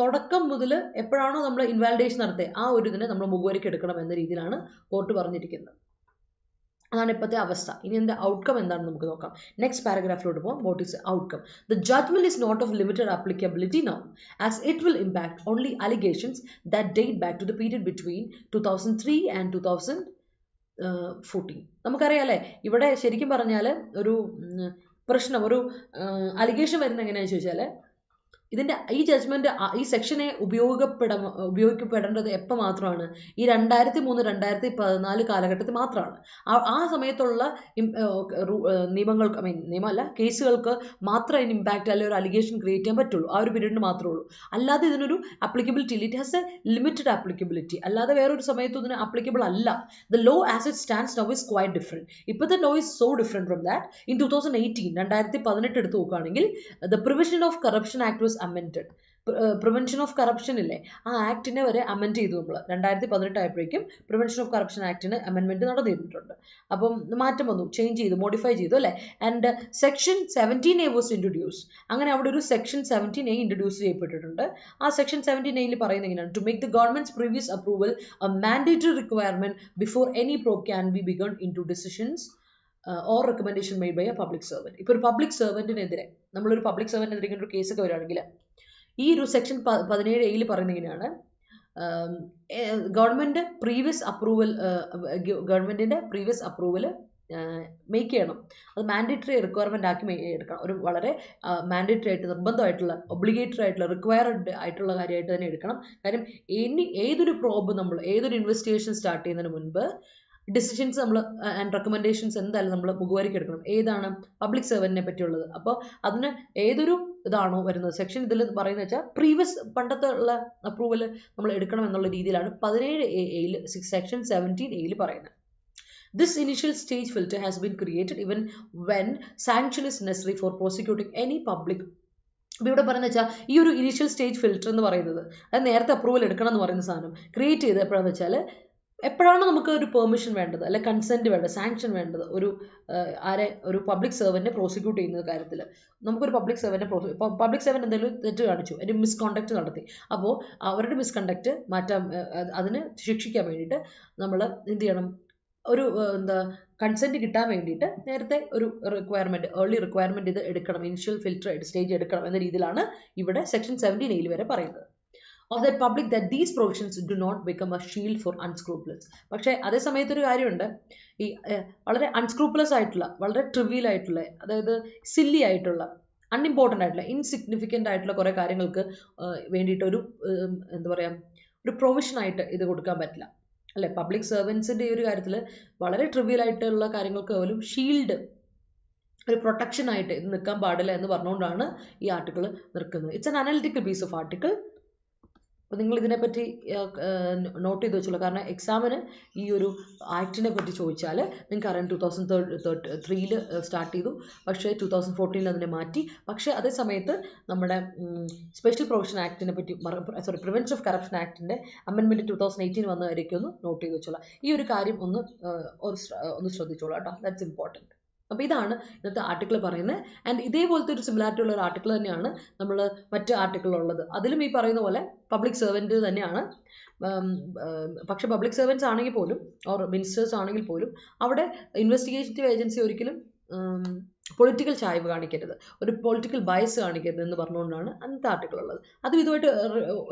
തുടക്കം മുതൽ എപ്പോഴാണോ നമ്മൾ ഇൻവാലിഡേഷൻ നടത്തിയത് ആ ഒരു ഇതിനെ നമ്മൾ മുഖവരിക്ക് എടുക്കണം എന്ന രീതിയിലാണ് കോർട്ട് പറഞ്ഞിരിക്കുന്നത്. അതാണ് ഇപ്പോഴത്തെ അവസ്ഥ. ഇനി എൻ്റെ ഔട്ട്കം എന്താണെന്ന് നമുക്ക് നോക്കാം. നെക്സ്റ്റ് പാരഗ്രാഫിലോട്ട് പോകാം. What is outcome? The judgement is not of limited applicability now, as it will impact only allegations that date back to the period between 2003 and 2014. നമുക്കറിയാം അല്ലേ, ഇവിടെ ശരിക്കും പറഞ്ഞാൽ ഒരു പ്രശ്നം, ഒരു അലിഗേഷൻ വരുന്നത് എങ്ങനെയാണെന്ന് ചോദിച്ചാൽ ഇതിന്റെ ഈ ജഡ്ജ്മെന്റ് ഈ സെക്ഷനെ ഉപയോഗിക്കപ്പെടേണ്ടത് എപ്പോൾ മാത്രമാണ്, ഈ 2003-2014 കാലഘട്ടത്തിൽ മാത്രമാണ്. ആ സമയത്തുള്ള നിയമമല്ല കേസുകൾക്ക് മാത്രമേ അതിന് ഇമ്പാക്റ്റ് അല്ലെങ്കിൽ ഒരു അലിഗേഷൻ ക്രിയേറ്റ് ചെയ്യാൻ പറ്റുള്ളൂ, ആ ഒരു പീരീഡിന് മാത്രമേ ഉള്ളൂ. അല്ലാതെ ഇതിനൊരു ആപ്ലിക്കബിലിറ്റി ഇല്ല, it has a limited applicability. അല്ലാതെ വേറൊരു സമയത്തും ഇതിന് ആപ്ലിക്കബിൾ അല്ല. The law as it stands now is quite different. ഇപ്പോഴത്തെ law is so different from that. In 2018 എടുത്ത് നോക്കുകയാണെങ്കിൽ the prevention of corruption act was amended. Prevention of corruption ഇല്ലേ, ആ ആക്ടിനെ വരെ അമെൻഡ് ചെയ്തു. നമ്മൾ 2018 ആയപ്പോഴേക്കും പ്രിവെൻഷൻ ഓഫ് കറപ്ഷൻ ആക്ടിന് അമെൻമെന്റ് നടന്നിട്ടുണ്ട്. അപ്പം മാറ്റം വന്നു, ചേഞ്ച് ചെയ്തു, മോഡിഫൈ ചെയ്തു അല്ലേ. And section 17A was introduce. അങ്ങനെ അവിടെ ഒരു സെക്ഷൻ 17A ഇൻട്രൊഡ്യൂസ് ചെയ്യപ്പെട്ടിട്ടുണ്ട്. ആ സെക്ഷൻ 17A പറയുന്നത് എങ്ങനെയാണ്, to make the government's previous approval a mandatory requirement before any probe can be begun into decisions or recommendation made by a public servant. ഇപ്പോൾ ഒരു പബ്ലിക് സർവന്റിനെതിരെ നമ്മളൊരു പബ്ലിക് സർവന്റിനെതിരെ ഇങ്ങനെ ഒരു കേസൊക്കെ വരികയാണെങ്കിൽ ഈ ഒരു സെക്ഷൻ 17A പറയുന്നത് എങ്ങനെയാണ്, ഗവൺമെന്റിന്റെ പ്രീവിയസ് അപ്രൂവൽ മേക്ക് ചെയ്യണം. അത് മാൻഡേറ്ററി റിക്വയർമെന്റ് ആക്കി എടുക്കണം. ഒരു വളരെ മാൻഡേറ്ററി ആയിട്ട് നിർബന്ധമായിട്ടുള്ള ഒബ്ലിഗേറ്ററി ആയിട്ടുള്ള റിക്വയർഡ് ആയിട്ടുള്ള കാര്യമായിട്ട് തന്നെ എടുക്കണം. കാര്യം ഏതൊരു ഇൻവെസ്റ്റിഗേഷൻ സ്റ്റാർട്ട് ചെയ്യുന്നതിന് മുൻപ് ഡിസിഷൻസ് നമ്മൾ ആൻഡ് റെക്കമെൻഡേഷൻസ് എന്തായാലും നമ്മൾ മുഖവരിക്ക് എടുക്കണം. ഏതാണ് പബ്ലിക് സർവന്റിനെ പറ്റിയുള്ളത്. അപ്പോൾ അതിന് ഏതൊരു ഇതാണോ വരുന്നത് സെക്ഷൻ ഇതിൽ പറയുന്നത് വെച്ചാൽ പ്രീവിയസ് പണ്ടത്തെ ഉള്ള അപ്രൂവൽ നമ്മൾ എടുക്കണം എന്നുള്ള രീതിയിലാണ് 17A സെക്ഷൻ 17A പറയുന്നത്. This initial stage filter has been created even when sanction is necessary for prosecuting any public. അപ്പോൾ ഇവിടെ പറയുന്നത് വെച്ചാൽ ഈ ഒരു ഇനീഷ്യൽ സ്റ്റേജ് ഫിൽറ്റർ എന്ന് പറയുന്നത്, അത് നേരത്തെ അപ്രൂവൽ എടുക്കണം എന്ന് പറയുന്ന സാധനം ക്രിയേറ്റ് ചെയ്ത് എപ്പോഴാണെന്ന് വെച്ചാൽ എപ്പോഴാണ് നമുക്ക് ഒരു പെർമിഷൻ വേണ്ടത്, അല്ലെ കൺസെന്റ് വേണ്ടത്, സാങ്ഷൻ വേണ്ടത് ഒരു പബ്ലിക് സർവന്റിനെ പ്രോസിക്യൂട്ട് ചെയ്യുന്ന കാര്യത്തിൽ. നമുക്കൊരു പബ്ലിക് സർവന്റ് എന്തെങ്കിലും തെറ്റ് കാണിച്ചു, ഒരു മിസ്കോണ്ടക്ട് നടത്തി, അപ്പോൾ അവരുടെ മിസ്കണ്ടക്ട് മാറ്റാൻ അതിന് ശിക്ഷിക്കാൻ വേണ്ടിയിട്ട് നമ്മൾ എന്ത് ചെയ്യണം, ഒരു കൺസെൻറ്റ് കിട്ടാൻ വേണ്ടിയിട്ട് നേരത്തെ ഒരു റിക്വയർമെൻറ്റ് ഏർലി റിക്വയർമെൻറ്റ് ഇത് എടുക്കണം, ഇനിഷ്യൽ ഫിൽറ്റർ സ്റ്റേജ് എടുക്കണം എന്ന രീതിയിലാണ് ഇവിടെ സെക്ഷൻ 17A വരെ പറയുന്നത്. Of that public that these provisions do not become a shield for unscrupulous. പക്ഷേ അതേ സമയത്ത് ഒരു കാര്യമുണ്ട്, ഈ വളരെ അൺസ്ക്രൂപ്പുലസ് ആയിട്ടുള്ള, വളരെ ട്രിവിയൽ ആയിട്ടുള്ള, അതായത് സില്ലി ആയിട്ടുള്ള, അൺഇമ്പോർട്ടൻ്റ് ആയിട്ടുള്ള, ഇൻസിഗ്നിഫിക്കൻ്റ് ആയിട്ടുള്ള കുറേ കാര്യങ്ങൾക്ക് വേണ്ടിയിട്ടൊരു എന്താ പറയുക, ഒരു പ്രൊവിഷനായിട്ട് ഇത് കൊടുക്കാൻ പറ്റില്ല അല്ലേ. പബ്ലിക് സെർവൻസിൻ്റെ ഈ ഒരു കാര്യത്തിൽ വളരെ ട്രിവിയൽ ആയിട്ടുള്ള കാര്യങ്ങൾക്ക് പോലും ഷീൽഡ്, ഒരു പ്രൊട്ടക്ഷൻ ആയിട്ട് ഇത് നിൽക്കാൻ പാടില്ല എന്ന് പറഞ്ഞുകൊണ്ടാണ് ഈ ആർട്ടിക്കിൾ നിൽക്കുന്നത്. It's an analytical piece of article. അപ്പോൾ നിങ്ങൾ ഇതിനെപ്പറ്റി നോട്ട് ചെയ്ത് വെച്ചോളൂ. കാരണം എക്സാമിന് ഈ ഒരു ആക്ടിനെ പറ്റി ചോദിച്ചാൽ നിങ്ങൾക്ക് അറിയാം 2003 സ്റ്റാർട്ട് ചെയ്തു, പക്ഷേ 2014 അതിനെ മാറ്റി. പക്ഷേ അതേ സമയത്ത് നമ്മുടെ സ്പെഷ്യൽ പ്രൊവിഷൻ ആക്ടിനെ പറ്റി, പ്രിവെൻഷൻ ഓഫ് കറപ്ഷൻ ആക്ടിൻ്റെ അമെൻമെൻറ്റ് 2018 വന്നതായിരിക്കും. ഒന്ന് നോട്ട് ചെയ്ത് വെച്ചോളാം. ഈ ഒരു കാര്യം ഒന്ന് ശ്രദ്ധിച്ചോളാം കേട്ടോ. That's important. അപ്പോൾ ഇതാണ് ഇന്നത്തെ ആർട്ടിക്കിൾ പറയുന്നത്. ആൻഡ് ഇതേപോലത്തെ ഒരു സിമിലാരിറ്റി ഉള്ള ഒരു ആർട്ടിക്കിൾ തന്നെയാണ് നമ്മൾ മറ്റ് ആർട്ടിക്കിളുള്ളത്. അതിലും ഈ പറയുന്ന പോലെ പബ്ലിക് സെർവൻറ്റ് തന്നെയാണ്. പക്ഷെ പബ്ലിക് സെർവൻറ്റ്സ് ആണെങ്കിൽ പോലും, ഓർ മിനിസ്റ്റേഴ്സ് ആണെങ്കിൽ പോലും, അവിടെ ഇൻവെസ്റ്റിഗേറ്റീവ് ഏജൻസി ഒരിക്കലും പൊളിറ്റിക്കൽ ചായ്വ് കാണിക്കരുത്, ഒരു പൊളിറ്റിക്കൽ ബയസ് കാണിക്കരുത് എന്ന് പറഞ്ഞുകൊണ്ടാണ് അന്നത്തെ ആർട്ടിക്കിൾ ഉള്ളത്. അതും ഇതുമായിട്ട്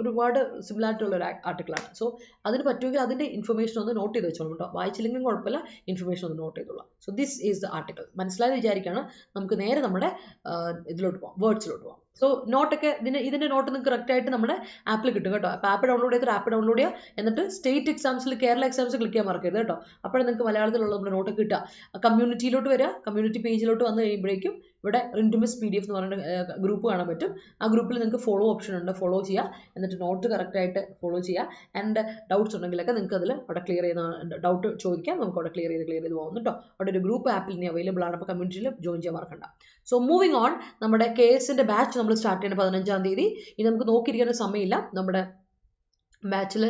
ഒരുപാട് സിമിലാരിറ്റി ഉള്ള ഒരു ആർട്ടിക്കിളാണ്. സോ അതിന് പറ്റുമെങ്കിൽ അതിൻ്റെ ഇൻഫർമേഷൻ ഒന്ന് നോട്ട് ചെയ്ത് വെച്ചോളൂ കേട്ടോ. വായിച്ചില്ലെങ്കിലും കുഴപ്പമില്ല, ഇൻഫർമേഷൻ ഒന്ന് നോട്ട് ചെയ്തോളാം. So this is the article. മനസ്സിലായെന്ന് വിചാരിക്കുകയാണ്. നമുക്ക് നേരെ നമ്മുടെ ഇതിലോട്ട് പോകാം, വേർഡ്സിലോട്ട് പോകാം. സോ നോട്ടൊക്കെ ഇതിൻ്റെ നോട്ട് നിങ്ങൾക്ക് കറക്റ്റായിട്ട് നമ്മുടെ ആപ്പിൽ കിട്ടും കേട്ടോ. അപ്പോൾ ആപ്പ് ഡൗൺലോഡ് ചെയ്തിട്ട് ആപ്പ് ഡൗൺലോഡ് ചെയ്യുക. എന്നിട്ട് സ്റ്റേറ്റ് എക്സാംസിൽ കേരള എക്സാംസ് ക്ലിക്ക് ചെയ്യാൻ മറക്കരുത് കേട്ടോ. അപ്പോഴേ നിങ്ങൾക്ക് മലയാളത്തിലുള്ള നമ്മുടെ നോട്ടൊക്കെ കിട്ടുക. കമ്മ്യൂണിറ്റിയിലോട്ട് വരിക. കമ്മ്യൂണിറ്റി പേജിലോട്ട് വന്നു കഴിയുമ്പോഴേക്കും ഇവിടെ റിന്റു മിസ് PDF എന്ന് പറയുന്ന ഗ്രൂപ്പ് കാണാൻ പറ്റും. ആ ഗ്രൂപ്പിൽ നിങ്ങൾക്ക് ഫോളോ ഓപ്ഷൻ ഉണ്ട്, ഫോളോ ചെയ്യുക. എന്നിട്ട് നോട്ട് കറക്റ്റായിട്ട് ഫോളോ ചെയ്യുക. ആൻഡ് ഡൗട്ട്സ് ഉണ്ടെങ്കിലൊക്കെ നിങ്ങൾക്ക് അതിൽ അവിടെ ക്ലിയർ ചെയ്യുന്ന ഡൗട്ട് ചോദിക്കാം, നമുക്ക് അവിടെ ക്ലിയർ ചെയ്ത് പോകുന്നു കേട്ടോ. അവിടെ ഒരു ഗ്രൂപ്പ് ആപ്പിൽ ഇനി അവൈലബിൾ ആണ്. അപ്പോൾ കമ്മ്യൂണിറ്റിയിൽ ജോയിൻ ചെയ്യാൻ മറക്കണ്ട. സോ മൂവിങ് ഓൺ, നമ്മുടെ KSൻ്റെ ബാച്ച് നമ്മൾ സ്റ്റാർട്ട് ചെയ്യുന്നത് 15-ാം തീയതി. ഇനി നമുക്ക് നോക്കിയിരിക്കുന്ന സമയമില്ല. നമ്മുടെ ബാച്ചിൽ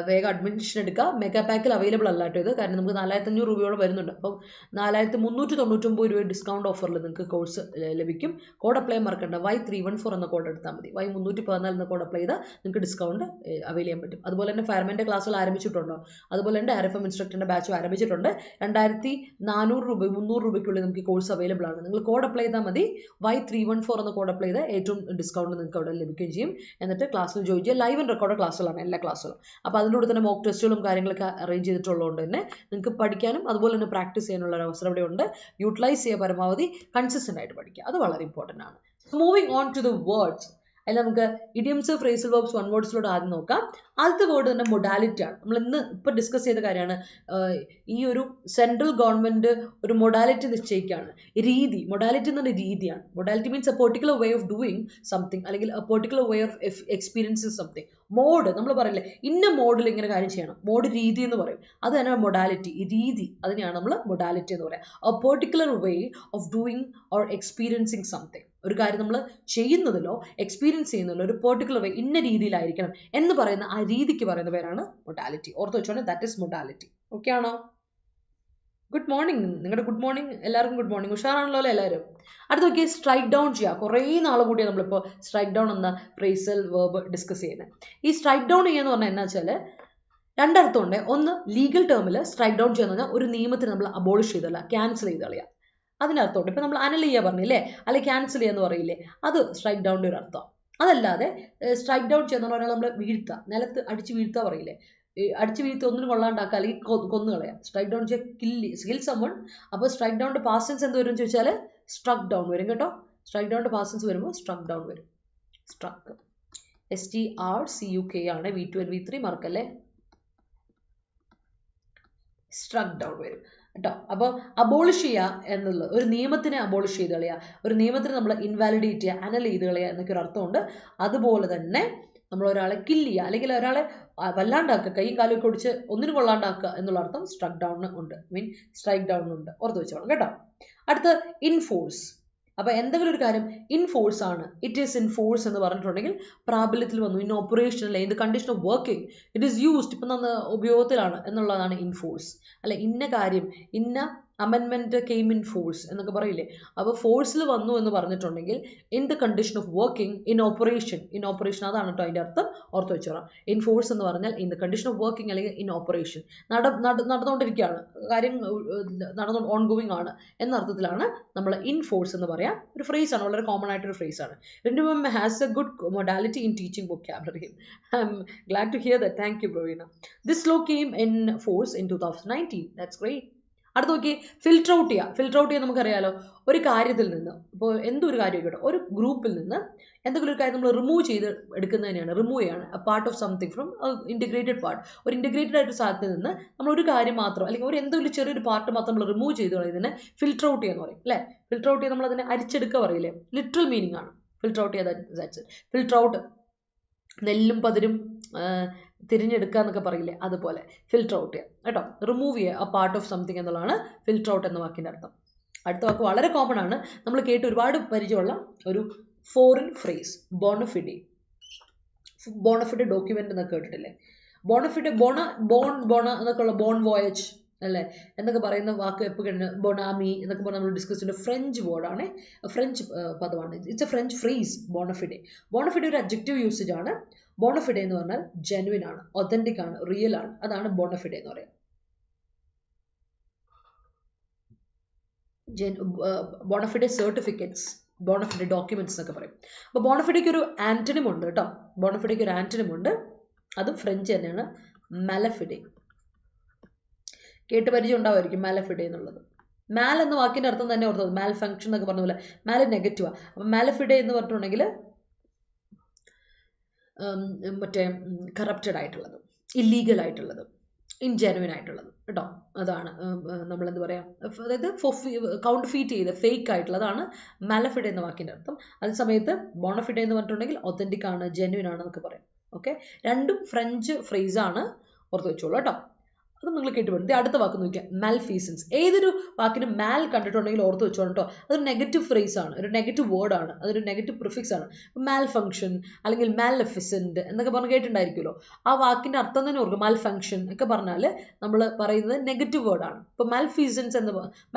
വേഗം അഡ്മിഷൻ എടുക്കുക. മെഗാ പാക്കിൽ അവൈലബിൾ അല്ല കേട്ടോ ഇത്. കാരണം നമുക്ക് 4500 രൂപയോളം വരുന്നുണ്ട്. അപ്പം 4399 രൂപ ഡിസ്കൗണ്ട് ഓഫറിൽ നിങ്ങൾക്ക് കോഴ്സ് ലഭിക്കും. കോഡ് അപ്ലൈ മറക്കണ്ട. Y314 എന്ന കോഡ് എടുത്താൽ മതി. Y314 എന്ന കോഡ് അപ്ലൈ ചെയ്താൽ നിങ്ങൾക്ക് ഡിസ്കൗണ്ട് അവൈൽ ചെയ്യാൻ പറ്റും. അതുപോലെ തന്നെ ഫയർമാൻ്റെ ക്ലാസ്സുകൾ ആരംഭിച്ചിട്ടുണ്ടോ? അതുപോലെ തന്നെ RFM ഇൻസ്ട്രക്ടറിൻ്റെ ബാച്ചും ആരംഭിച്ചിട്ടുണ്ട്. 2400 രൂപ 300 രൂപയ്ക്കുള്ളിൽ നമുക്ക് ഈ കോഴ്സ് അവൈലബിൾ ആണ്. നിങ്ങൾ കോഡ് അപ്ലൈ ചെയ്താൽ മതി. Y314 എന്ന കോഡ് അപ്ലൈ ചെയ്താൽ ഏറ്റവും ഡിസ്കൗണ്ട് നിങ്ങൾക്ക് അവിടെ ലഭിക്കുകയും ചെയ്യും. എന്നിട്ട് ക്ലാസ്സിൽ ജോയിൻ ചെയ്യുക. ലൈവ് ആൻഡ് റെക്കോർഡ് ക്ലാസ്സുകളാണ് എല്ലാ ക്ലാസ്സുകളും. അപ്പോൾ അതിൻ്റെ കൂടെ തന്നെ മോക്ക് ടെസ്റ്റുകളും കാര്യങ്ങളൊക്കെ അറേഞ്ച് ചെയ്തിട്ടുള്ളതുകൊണ്ട് തന്നെ നിങ്ങൾക്ക് പഠിക്കാനും അതുപോലെ തന്നെ പ്രാക്ടീസ് ചെയ്യാനുള്ള ഒരു അവസരം ഇവിടെ ഉണ്ട്. യൂട്ടിലൈസ് ചെയ്യുക, പരമാവധി കൺസിസ്റ്റൻ്റ് ആയിട്ട് പഠിക്കുക. അത് വളരെ ഇമ്പോർട്ടൻ്റ് ആണ്. Moving on to the words. അതിൽ നമുക്ക് ഇഡിയംസ്, ഫ്രേസൽ വെർബ്സ്, വൺ വേർഡ്സിലോട്ട് ആദ്യം നോക്കാം. ആദ്യത്തെ വേർഡ് തന്നെ മൊഡാലിറ്റി ആണ്. നമ്മൾ ഇന്ന് ഇപ്പോൾ ഡിസ്കസ് ചെയ്ത കാര്യമാണ്. ഈ ഒരു സെൻട്രൽ ഗവൺമെൻറ് ഒരു മൊഡാലിറ്റി നിശ്ചയിക്കുകയാണ്. രീതി, മൊഡാലിറ്റി എന്ന് പറഞ്ഞ രീതിയാണ്. Modality means a particular way of doing something, അല്ലെങ്കിൽ a particular way of experiencing something. Mode നമ്മൾ പറയില്ലേ, ഇന്ന മോഡിൽ ഇങ്ങനെ കാര്യം ചെയ്യണം, മോഡ് രീതി എന്ന് പറയും. അത് തന്നെ മൊഡാലിറ്റി, ഈ രീതി, അതിനെയാണ് നമ്മൾ മൊഡാലിറ്റി എന്ന് പറയുക. A particular way of doing or experiencing something. ഒരു കാര്യം നമ്മൾ ചെയ്യുന്നതിലോ എക്സ്പീരിയൻസ് ചെയ്യുന്നതിലോ ഒരു പെർട്ടിക്കുലർ വേ, ഇന്ന രീതിയിലായിരിക്കണം എന്ന് പറയുന്ന ആ രീതിക്ക് പറയുന്ന പേരാണ് മൊഡാലിറ്റി. ഓർത്ത് വെച്ചോളെ, ദാറ്റ് ഇസ് മൊഡാലിറ്റി. ഓക്കെ ആണോ? Good morning. നിങ്ങളുടെ ഗുഡ് മോർണിംഗ്, എല്ലാവർക്കും ഗുഡ് മോർണിംഗ്. ഉഷാറാണല്ലോ അല്ലേ എല്ലാവരും? അടുത്ത് നോക്കിയാൽ സ്ട്രൈക്ക് ഡൗൺ ചെയ്യുക. കുറേ നാൾ കൂടിയാണ് നമ്മളിപ്പോൾ സ്ട്രൈക്ക് ഡൗൺ എന്ന ഫ്രേസൽ വേർബ് ഡിസ്കസ് ചെയ്യുന്നത്. ഈ സ്ട്രൈക്ക് ഡൗൺ ചെയ്യുക എന്ന് പറഞ്ഞാൽ എന്താ വെച്ചാൽ രണ്ടർത്ഥമുണ്ട്. ഒന്ന്, ലീഗൽ ടേമിൽ സ്ട്രൈക്ക് ഡൗൺ ചെയ്യുന്ന പറഞ്ഞാൽ ഒരു നിയമത്തിന് നമ്മൾ അബോളിഷ് ചെയ്തല്ല, ക്യാൻസൽ ചെയ്ത് കളയുക. അതിനർത്ഥമുണ്ട്. ഇപ്പം നമ്മൾ അനൽ ചെയ്യുക പറഞ്ഞില്ലേ, അല്ലെങ്കിൽ ക്യാൻസൽ ചെയ്യാന്ന് പറയില്ലേ, അത് സ്ട്രൈക്ക് ഡൗണിൻ്റെ ഒരു അർത്ഥം. അതല്ലാതെ സ്ട്രൈക്ക് ഡൗൺ ചെയ്യുന്ന പറഞ്ഞാൽ നമ്മൾ വീഴ്ത്തുക, നിലത്ത് അടിച്ച് വീഴ്ത്തുക പറയില്ലേ, അടിച്ച് വീഴ്ത്തി ഒന്നിനും കൊള്ളാണ്ടാക്കുക, അല്ലെങ്കിൽ കൊന്നുകളയാം. സ്ട്രൈക്ക് ഡൗൺ ചെയ്യുക, കിൽ സമ്മൺ. അപ്പോൾ സ്ട്രൈക്ക് ഡൗണിൻ്റെ പാസ്റ്റ് ടെൻസ് എന്ത് വരും ചോദിച്ചാൽ സ്ട്രക്ക് ഡൗൺ വരും കേട്ടോ. സ്ട്രൈക്ക് ഡൗണിൻ്റെ പാസ്റ്റ് ടെൻസ് വരുമ്പോൾ സ്ട്രക്ക് ഡൗൺ വരും. സ്ട്രക്ക് STRCUK ആണ്. V2 and V3 മറക്കല്ലേ. സ്ട്രക്ക് ഡൗൺ വരും കേട്ടോ. അപ്പോൾ അബോളിഷ് ചെയ്യുക എന്നുള്ളത്, ഒരു നിയമത്തിനെ അബോളിഷ് ചെയ്ത് കളയുക, ഒരു നിയമത്തിനെ നമ്മൾ ഇൻവാലിഡേറ്റ് ചെയ്യുക, അനൽ ചെയ്ത് കളയുക എന്നൊക്കെ ഒരു അർത്ഥമുണ്ട്. അതുപോലെ തന്നെ നമ്മൾ ഒരാളെ കില്ല് ചെയ്യുക, അല്ലെങ്കിൽ ഒരാളെ വല്ലാണ്ടാക്കുക, കൈയും കാലും ഒക്കെ ഒടിച്ച് ഒന്നിനും കൊള്ളാണ്ടാക്കുക എന്നുള്ള അർത്ഥം സ്ട്രക്ക് ഡൗൺ ഉണ്ട്, സ്ട്രൈക്ക് ഡൗൺ ഉണ്ട്. ഓർത്ത് വെച്ചോളാം കേട്ടോ. അടുത്ത് ഇൻഫോഴ്സ്. അപ്പോൾ എന്തെങ്കിലും ഒരു കാര്യം ഇൻഫോഴ്സ് ആണ്, ഇറ്റ് ഈസ് ഇൻഫോഴ്സ് എന്ന് പറഞ്ഞിട്ടുണ്ടെങ്കിൽ പ്രാബല്യത്തിൽ വന്നു, ഇൻ ഓപ്പറേഷൻ അല്ലെ, in the condition of working, it is used, ഇപ്പം ഉപയോഗത്തിലാണ് എന്നുള്ളതാണ് ഇൻഫോഴ്സ്. അല്ലെ, ഇന്ന കാര്യം, ഇന്ന അമെൻമെൻറ്റ് കെയിം ഇൻ ഫോഴ്സ് എന്നൊക്കെ പറയില്ലേ. അപ്പോൾ ഫോഴ്സിൽ വന്നു എന്ന് പറഞ്ഞിട്ടുണ്ടെങ്കിൽ in the condition of working in operation അതാണ് കേട്ടോ അതിൻ്റെ അർത്ഥം, ഓർത്ത് വെച്ചോളാം. ഇൻ ഫോഴ്സ് എന്ന് പറഞ്ഞാൽ in the condition of working അല്ലെങ്കിൽ ഇൻ ഓപ്പറേഷൻ, നടന്നുകൊണ്ടിരിക്കുകയാണ് കാര്യം, ഓൺ ഗോയിങ് ആണ് എന്ന അർത്ഥത്തിലാണ് നമ്മൾ ഇൻ ഫോഴ്സ് എന്ന് പറയാം. ഒരു ഫ്രേസ് ആണ്, വളരെ കോമൺ ആയിട്ടൊരു ഫ്രേസ് ആണ്. Rintu ma'am has a good modality in teaching vocabulary. I'm glad to hear that. Thank you, Pravina. This law came in force in 2019. That's great. അടുത്ത് നോക്കി, ഫിൽട്ടർ ഔട്ട് ചെയ്യുക നമുക്കറിയാലോ. ഒരു കാര്യത്തിൽ നിന്ന്, ഇപ്പോൾ എന്തൊരു കാര്യം കേട്ടോ, ഒരു ഗ്രൂപ്പിൽ നിന്ന് എന്തെങ്കിലും ഒരു കാര്യം നമ്മൾ റിമൂവ് ചെയ്ത് എടുക്കുന്നതിനെയാണ് റിമൂവ് ചെയ്യാണ്. A part of something from integrated part. ഒരു ഇൻറ്റഗ്രേറ്റഡ് ആയിട്ട് സാധനത്തിൽ നിന്ന് നമ്മൾ ഒരു കാര്യം മാത്രം അല്ലെങ്കിൽ ഒരു എന്തെങ്കിലും ചെറിയൊരു പാർട്ട് മാത്രം നമ്മൾ റിമൂവ് ചെയ്ത് കളയുന്നതിനെ ഫിൽട്ടർ ഔട്ട് ചെയ്യാന്ന് പറയും അല്ലേ. ഫിൽട്ടർ ഔട്ട് ചെയ്ത് നമ്മൾ അതിനെ അരിച്ചെടുക്കുക പറയില്ലേ, ലിറ്ററൽ മീനിങ് ആണ് ഫിൽട്ടർ ഔട്ട് ചെയ്യുക. ഫിൽട്ടർ ഔട്ട്, നെല്ലും പതിരും തിരിഞ്ഞെടുക്കുക എന്നൊക്കെ പറയില്ലേ, അതുപോലെ ഫിൽട്ടർ ഔട്ട് ചെയ്യുക കേട്ടോ. റിമൂവ് ചെയ്യുക എ പാർട്ട് ഓഫ് സംതിങ് എന്നുള്ളതാണ് ഫിൽട്ടർ ഔട്ട് എന്ന വാക്കിൻ്റെ അർത്ഥം. അടുത്ത വാക്ക് വളരെ കോമൺ ആണ്, നമ്മൾ കേട്ട് ഒരുപാട് പരിചയമുള്ള ഒരു ഫോറിൻ ഫ്രേസ്, ബോണഫിഡെ. ബോണഫിഡെ ഡോക്യുമെന്റ് എന്നൊക്കെ കേട്ടിട്ടില്ലേ. ബോണഫിഡെ, ബോണ എന്നൊക്കെ ഉള്ള ബോൺ വോയജ് അല്ലേ എന്നൊക്കെ പറയുന്ന വാക്ക് എപ്പോഴും ബൊണാമി എന്നൊക്കെ പറഞ്ഞാൽ നമ്മൾ ഡിസ്കസ് ചെയ്യുന്ന ഫ്രഞ്ച് വേർഡാണ്, ഫ്രഞ്ച് പദമാണ്. It's a French phrase bona fide. Bona fide ഒരു അഡ്ജക്റ്റീവ് യൂസേജ് ആണ്. ബോണഫിഡെ എന്ന് പറഞ്ഞാൽ ജെനുവിൻ ആണ്, ഒതന്റിക് ആണ്, റിയൽ ആണ്. അതാണ് ബോണഫിഡെ എന്ന് പറയുന്നത്. ബോണഫിഡെ സർട്ടിഫിക്കറ്റ്സ്, ബോണഫിഡെ ഡോക്യുമെന്റ്സ് എന്നൊക്കെ പറയും. അപ്പോൾ ബോണഫിഡയ്ക്ക് ഒരു ആന്റണിം ഉണ്ട് കേട്ടോ. ബോണഫിഡയ്ക്ക് ഒരു ആന്റണിം ഉണ്ട്, അതും ഫ്രഞ്ച് തന്നെയാണ്, മാലഫിഡെ. കേട്ട് പരിചയം ഉണ്ടാവുമായിരിക്കും മാലഫിഡെ എന്നുള്ളത്. മാൽ എന്ന വാക്കിൻ്റെ അർത്ഥം തന്നെ ഓർത്തത്, മാൽ ഫങ്ഷൻ എന്നൊക്കെ പറഞ്ഞ പോലെ മാൽ നെഗറ്റീവാണ്. അപ്പം മാലഫിഡെ എന്ന് പറഞ്ഞിട്ടുണ്ടെങ്കിൽ മറ്റേ കറപ്റ്റഡ് ആയിട്ടുള്ളത്, ഇല്ലീഗൽ ആയിട്ടുള്ളത്, ഇൻജെനുവിൻ ആയിട്ടുള്ളത് കേട്ടോ. അതാണ് നമ്മളെന്ത് പറയാം, അതായത് കൗണ്ട് ഫീറ്റ് ചെയ്ത് ഫേക്ക് ആയിട്ടുള്ളതാണ് മാലഫിഡെ എന്ന വാക്കിൻ്റെ അർത്ഥം. അതേ സമയത്ത് ബോണഫിഡെ എന്ന് പറഞ്ഞിട്ടുണ്ടെങ്കിൽ ഒത്തൻറ്റിക് ആണ്, ജെനുവിൻ ആണ് എന്നൊക്കെ പറയും. ഓക്കെ, രണ്ടും ഫ്രഞ്ച് ഫ്രേസാണ്, ഓർത്ത് വെച്ചോളൂ കേട്ടോ. അത് നിങ്ങൾ കേട്ടുപോയി. അടുത്ത വാക്ക് നോക്കിയാൽ മാൽഫീസൻസ്. ഏതൊരു വാക്കിന് മാൽ കണ്ടിട്ടുണ്ടെങ്കിൽ ഓർത്ത് വെച്ചോളൂ കേട്ടോ. അതൊരു നെഗറ്റീവ് ഫ്രേസ് ആണ്, ഒരു നെഗറ്റീവ് വേർഡ് ആണ്, അതൊരു നെഗറ്റീവ് പ്രിഫിക്സ് ആണ്. മാൽ ഫംഗ്ഷൻ അല്ലെങ്കിൽ മാലഫിസൻറ്റ് എന്നൊക്കെ പറഞ്ഞ് കേട്ടിട്ടുണ്ടായിരിക്കുമല്ലോ. ആ വാക്കിൻ്റെ അർത്ഥം തന്നെ ഓർക്കും. മാൽ ഫംഗ്ഷൻ ഒക്കെ പറഞ്ഞാൽ നമ്മൾ പറയുന്നത് നെഗറ്റീവ് വേർഡ് ആണ്. ഇപ്പോൾ മാൽഫീസൻസ്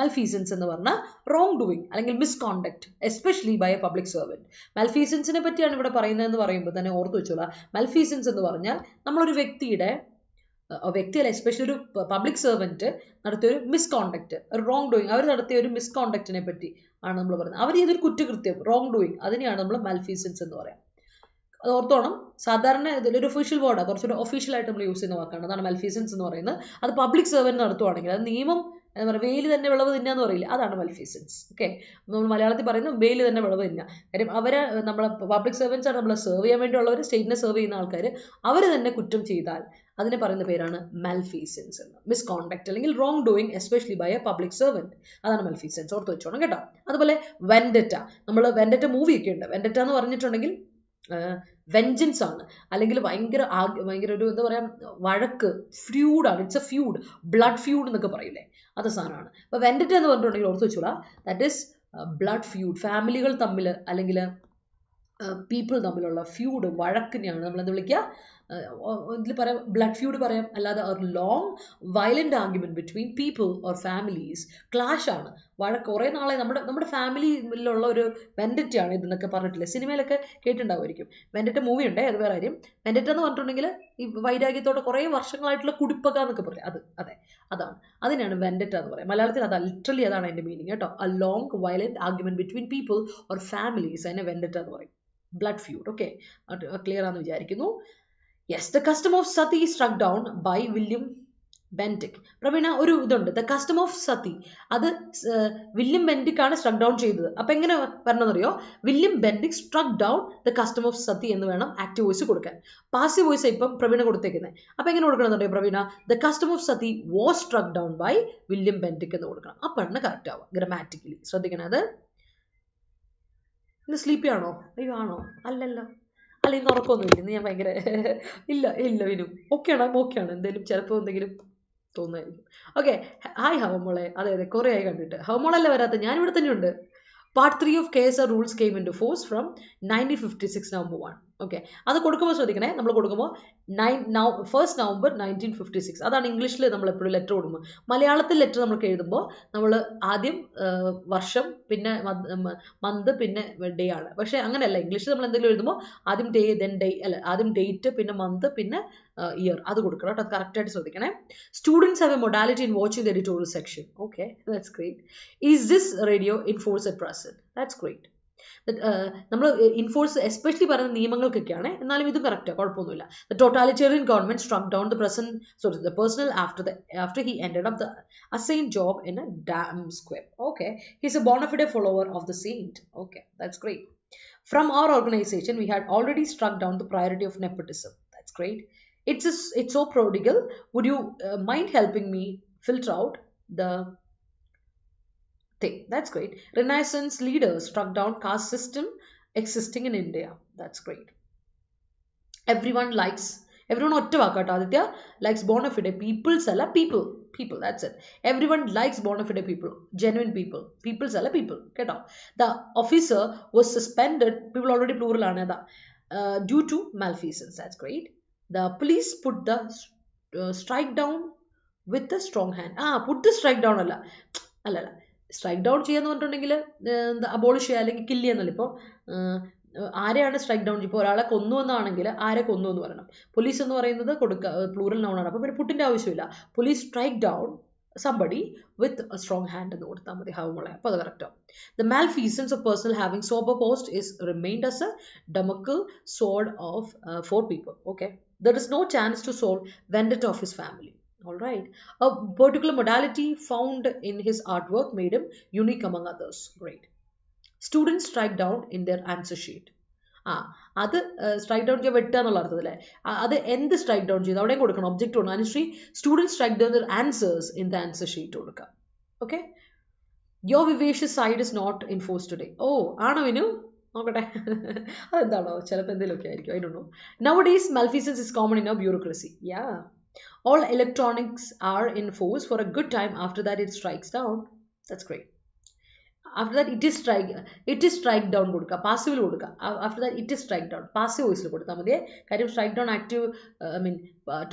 എന്ന് പറഞ്ഞാൽ റോങ് ഡൂയിങ് അല്ലെങ്കിൽ misconduct, especially by a public servant. മാൽഫീസൻസിനെ പറ്റിയാണ് ഇവിടെ പറയുന്നതെന്ന് പറയുമ്പോൾ തന്നെ ഓർത്ത് വെച്ചോളാം. മാൽഫീസൻസ് എന്ന് പറഞ്ഞാൽ നമ്മളൊരു വ്യക്തിയല്ല, എസ്പെഷ്യലി ഒരു പബ്ലിക് സെർവൻറ്റ് നടത്തിയൊരു മിസ്കോണ്ടക്ട്, റോങ് ഡൂയിങ്, അവർ നടത്തിയ ഒരു മിസ്കോണ്ടക്റ്റിനെ പറ്റി ആണ് നമ്മൾ പറയുന്നത്. അവർ ചെയ്തൊരു കുറ്റകൃത്യം, റോങ് ഡൂയിങ്, അതിനെയാണ് നമ്മൾ മാൽഫീസൻസ് എന്ന് പറയാം. അത് ഓർത്തോണം. സാധാരണ ഇതിലൊരു ഒഫീഷ്യൽ വേർഡാണ്, കുറച്ചുകൂടെ ഒഫീഷ്യലായിട്ട് നമ്മൾ യൂസ് ചെയ്യുന്ന വാക്കാണ്, അതാണ് മാൽഫീസൻസ് എന്ന് പറയുന്നത്. അത് പബ്ലിക് സെർവൻറ്റ് നടത്തുവാണെങ്കിൽ, അത് നിയമം എന്താ പറയുക, വെയിൽ തന്നെ വിളവ് തിന്നാന്ന് പറയില്ല, അതാണ് മാൽഫീസൻസ്. ഓക്കെ, നമ്മൾ മലയാളത്തിൽ പറയുന്നത് വെയിൽ തന്നെ വിളവ് തിന്നുക. കാര്യം അവരെ നമ്മളെ പബ്ലിക് സെർവൻസ് ആണ്, നമ്മളെ സെർവ് ചെയ്യാൻ വേണ്ടിയുള്ളവർ, സ്റ്റേറ്റിനെ സെർവ് ചെയ്യുന്ന ആൾക്കാർ, അവർ തന്നെ കുറ്റം ചെയ്താൽ അതിനെ പറയുന്ന പേരാണ് മാൽഫീസൻസ് എന്ന്. മിസ്കോണ്ടക്ട് അല്ലെങ്കിൽ wrong doing especially by a public servant, അതാണ് മാൽഫീസൻസ്, ഓർത്ത് വെച്ചോണം കേട്ടോ. അതുപോലെ വെൻഡറ്റ, നമ്മൾ വെൻഡറ്റ മൂവിയൊക്കെ ഉണ്ട്. വെൻഡറ്റ എന്ന് പറഞ്ഞിട്ടുണ്ടെങ്കിൽ വെഞ്ചൻസ് ആണ്, അല്ലെങ്കിൽ ഭയങ്കര ഒരു എന്താ പറയുക, വഴക്ക്, ഫ്യൂഡാണ്. It's a feud, blood feud എന്നൊക്കെ പറയില്ലേ, അത് സാധനമാണ്. അപ്പോൾ വെൻഡറ്റ എന്ന് പറഞ്ഞിട്ടുണ്ടെങ്കിൽ ഓർത്ത് വെച്ചോളാം, ദാറ്റ് ഈസ് ബ്ലഡ് ഫ്യൂഡ്. ഫാമിലികൾ തമ്മിൽ അല്ലെങ്കിൽ പീപ്പിൾ തമ്മിലുള്ള ഫ്യൂഡ്, വഴക്കിനെയാണ് നമ്മളെന്ത് വിളിക്കുക, ഇതിൽ പറയാം ബ്ലഡ് ഫ്യൂഡ് പറയാം, അല്ലാതെ ഒരു long violent argument between people or families. Clash ആണ്, വഴക്ക്. കുറേ നാളെ നമ്മുടെ ഫാമിലിയിലുള്ള ഒരു വെൻഡറ്റയാണ് ഇതെന്നൊക്കെ പറഞ്ഞിട്ടില്ലേ, സിനിമയിലൊക്കെ കേട്ടിട്ടുണ്ടാവുമായിരിക്കും. വെൻഡറ്റ മൂവി ഉണ്ടേ, അത് വേറെ കാര്യം. വെൻഡറ്റ എന്ന് പറഞ്ഞിട്ടുണ്ടെങ്കിൽ ഈ വൈരാഗ്യത്തോടെ കുറേ വർഷങ്ങളായിട്ടുള്ള കുടിപ്പക എന്നൊക്കെ പറയും, അതാണ് അതിനാണ് വെൻഡറ്റ എന്ന് പറയാം. മലയാളത്തിൽ അത് ലിറ്ററലി അതാണ് അതിൻ്റെ മീനിങ് കേട്ടോ. A long violent argument between people or families, അതിനെ വെൻഡറ്റ എന്ന് പറയും. ബ്ലഡ് ഫ്യൂഡ്. ഓക്കെ, ക്ലിയർ ആണെന്ന് വിചാരിക്കുന്നു. Yes, the custom of sati struck down by William Bentinck. Praveena, ഒരു ഇതുണ്ട്, ദ കസ്റ്റം ഓഫ് സതി, അത് വില്യം ബെൻഡിക് ആണ് സ്ട്രക്ക് ഡൗൺ ചെയ്തത്. അപ്പം എങ്ങനെ വരണമെന്നറിയോ, William Bentinck struck down the custom of sati എന്ന് വേണം ആക്റ്റീവ് വോയിസ് കൊടുക്കാൻ. പാസീവ് വോയിസ് ഇപ്പം പ്രവീണ കൊടുത്തേക്കുന്നത്. അപ്പം എങ്ങനെ കൊടുക്കണമെന്നറിയോ Praveena, the custom of sati was struck down by William Bentinck എന്ന് കൊടുക്കണം. അപ്പോഴാണ് കറക്റ്റ് ആവുക ഗ്രാമാറ്റിക്കലി. ശ്രദ്ധിക്കണം. അത് ഇന്ന് സ്ലീപ്പി ആണോ? അയ്യോ ആണോ? അല്ലല്ലോ, അല്ല ഇന്ന് ഉറക്കമൊന്നുമില്ല, ഇന്ന് ഞാൻ ഭയങ്കര ഇല്ല വിനു ഓക്കെയാണ്, എന്തെങ്കിലും ചിലപ്പോൾ എന്തെങ്കിലും തോന്നുമായിരിക്കും. Okay, hi ഹവമോളെ. അതെ കുറേ ആയി കണ്ടിട്ട്. ഹവമോളല്ലേ വരാത്ത, ഞാനിവിടെ തന്നെ ഉണ്ട്. Part 3 of KSR rules came into force from 1956 November 1. Okay, അത് കൊടുക്കുമ്പോൾ ശ്രദ്ധിക്കണേ, നമ്മൾ കൊടുക്കുമ്പോൾ 1st November 1956 അതാണ് ഇംഗ്ലീഷിൽ നമ്മൾ എപ്പോഴും ലെറ്റർ കൊടുക്കുമ്പോൾ. മലയാളത്തിൽ ലെറ്റർ നമുക്ക് എഴുതുമ്പോൾ നമ്മൾ ആദ്യം വർഷം, പിന്നെ മന്ത്, പിന്നെ ഡേ ആണ്. പക്ഷേ അങ്ങനെയല്ല, ഇംഗ്ലീഷിൽ നമ്മൾ എന്തെങ്കിലും എഴുതുമ്പോൾ ആദ്യം ഡേ, അല്ല ആദ്യം ഡേറ്റ്, പിന്നെ മന്ത്, പിന്നെ ഇയർ, അത് കൊടുക്കണം കേട്ടോ. അത് കറക്റ്റായിട്ട് ശ്രദ്ധിക്കണേ. Students have A modality in watching the editorial section. Okay, that's great. Is this radio in force at present? That's great. നമ്മൾ ഇൻഫോഴ്സ് എസ്പെഷ്യലി പറയുന്ന നിയമങ്ങൾക്കൊക്കെയാണ്, എന്നാലും ഇതും കറക്റ്റാണ്, കുഴപ്പമൊന്നുമില്ല. The totalitarian government സ്ട്രക്ക് down the personal after he ended up the assigned job in a dam square. Okay, he's a bona fide follower of the saint. Okay, that's great. From our organization, we had already struck down the priority of nepotism. That's great. It's so prodigal. Would you mind helping me filter out the thing? That's great. Renaissance leaders struck down caste system existing in India. That's great. Everyone ഒറ്റ വാക്കാട്ടോ Aditya, likes bona fide peoples അല്ല people, that's it. Everyone likes bona fide people, genuine people. Peoples അല്ല people, കേട്ടോ. The officer was suspended, people already plural ആണ് അതാ, due to malfeasance. That's great. The police put the strike down with a strong hand. put the strike down അല്ല സ്ട്രൈക്ക് ഡൗൺ ചെയ്യാന്ന് പറഞ്ഞിട്ടുണ്ടെങ്കിൽ അബോളിഷ് ചെയ്യുക അല്ലെങ്കിൽ കില്ല് ചെയ്യുന്നല്ല. ഇപ്പോൾ ആരെയാണ് സ്ട്രൈക്ക് ഡൗൺ? ഇപ്പോൾ ഒരാളെ കൊന്നു എന്നാണെങ്കിൽ ആരെ കൊന്നു എന്ന് പറയണം. പോലീസ് എന്ന് പറയുന്നത് പ്ലൂറൽ നൗണാണ്, അപ്പോൾ പിന്നെ പുട്ടിൻ്റെ ആവശ്യമില്ല. Police strike down somebody with a strong hand എന്ന് കൊടുത്താൽ മതി. ഹാവുമുള്ള, അപ്പോൾ അത് കറക്റ്റാവും. The malfeasance of person having sober post is remained as a Damocles sword of for people. Okay, there is no chance to solve vendetta of his family. All right. A particular modality found in his artwork made him unique among others. Great. Students strike down in their answer sheet. അത് സ്ട്രൈക്ക് ഡൗൺ ചെയ്യാൻ വെട്ടുക എന്നുള്ള അർത്ഥത്തില്ലേ, അത് എന്ത് സ്ട്രൈക്ക് ഡൗൺ ചെയ്തു അവിടെ കൊടുക്കണം, ഒബ്ജക്റ്റ് കൊടുക്കണം. Anushree, student strike down their answers in the answer sheet കൊടുക്കാം. Okay, your vivacious side is not in force today. ഓ ആണോ വിനു? നോക്കട്ടെ അതെന്താണോ, ചിലപ്പോൾ എന്തെങ്കിലുമൊക്കെ ആയിരിക്കും, I don't know. Nowadays malfeasance is common in our bureaucracy. Yeah. All electronics are in force for a good time. After that it strikes down. That's great. After that it is strike down കൊടുക്കുക, പാസീവിൽ കൊടുക്കുക. After that it is strike down, passive വോയിസിൽ കൊടുത്താൽ മതിയേ. കാര്യം സ്ട്രൈക്ക് ഡൗൺ ആക്റ്റീവ്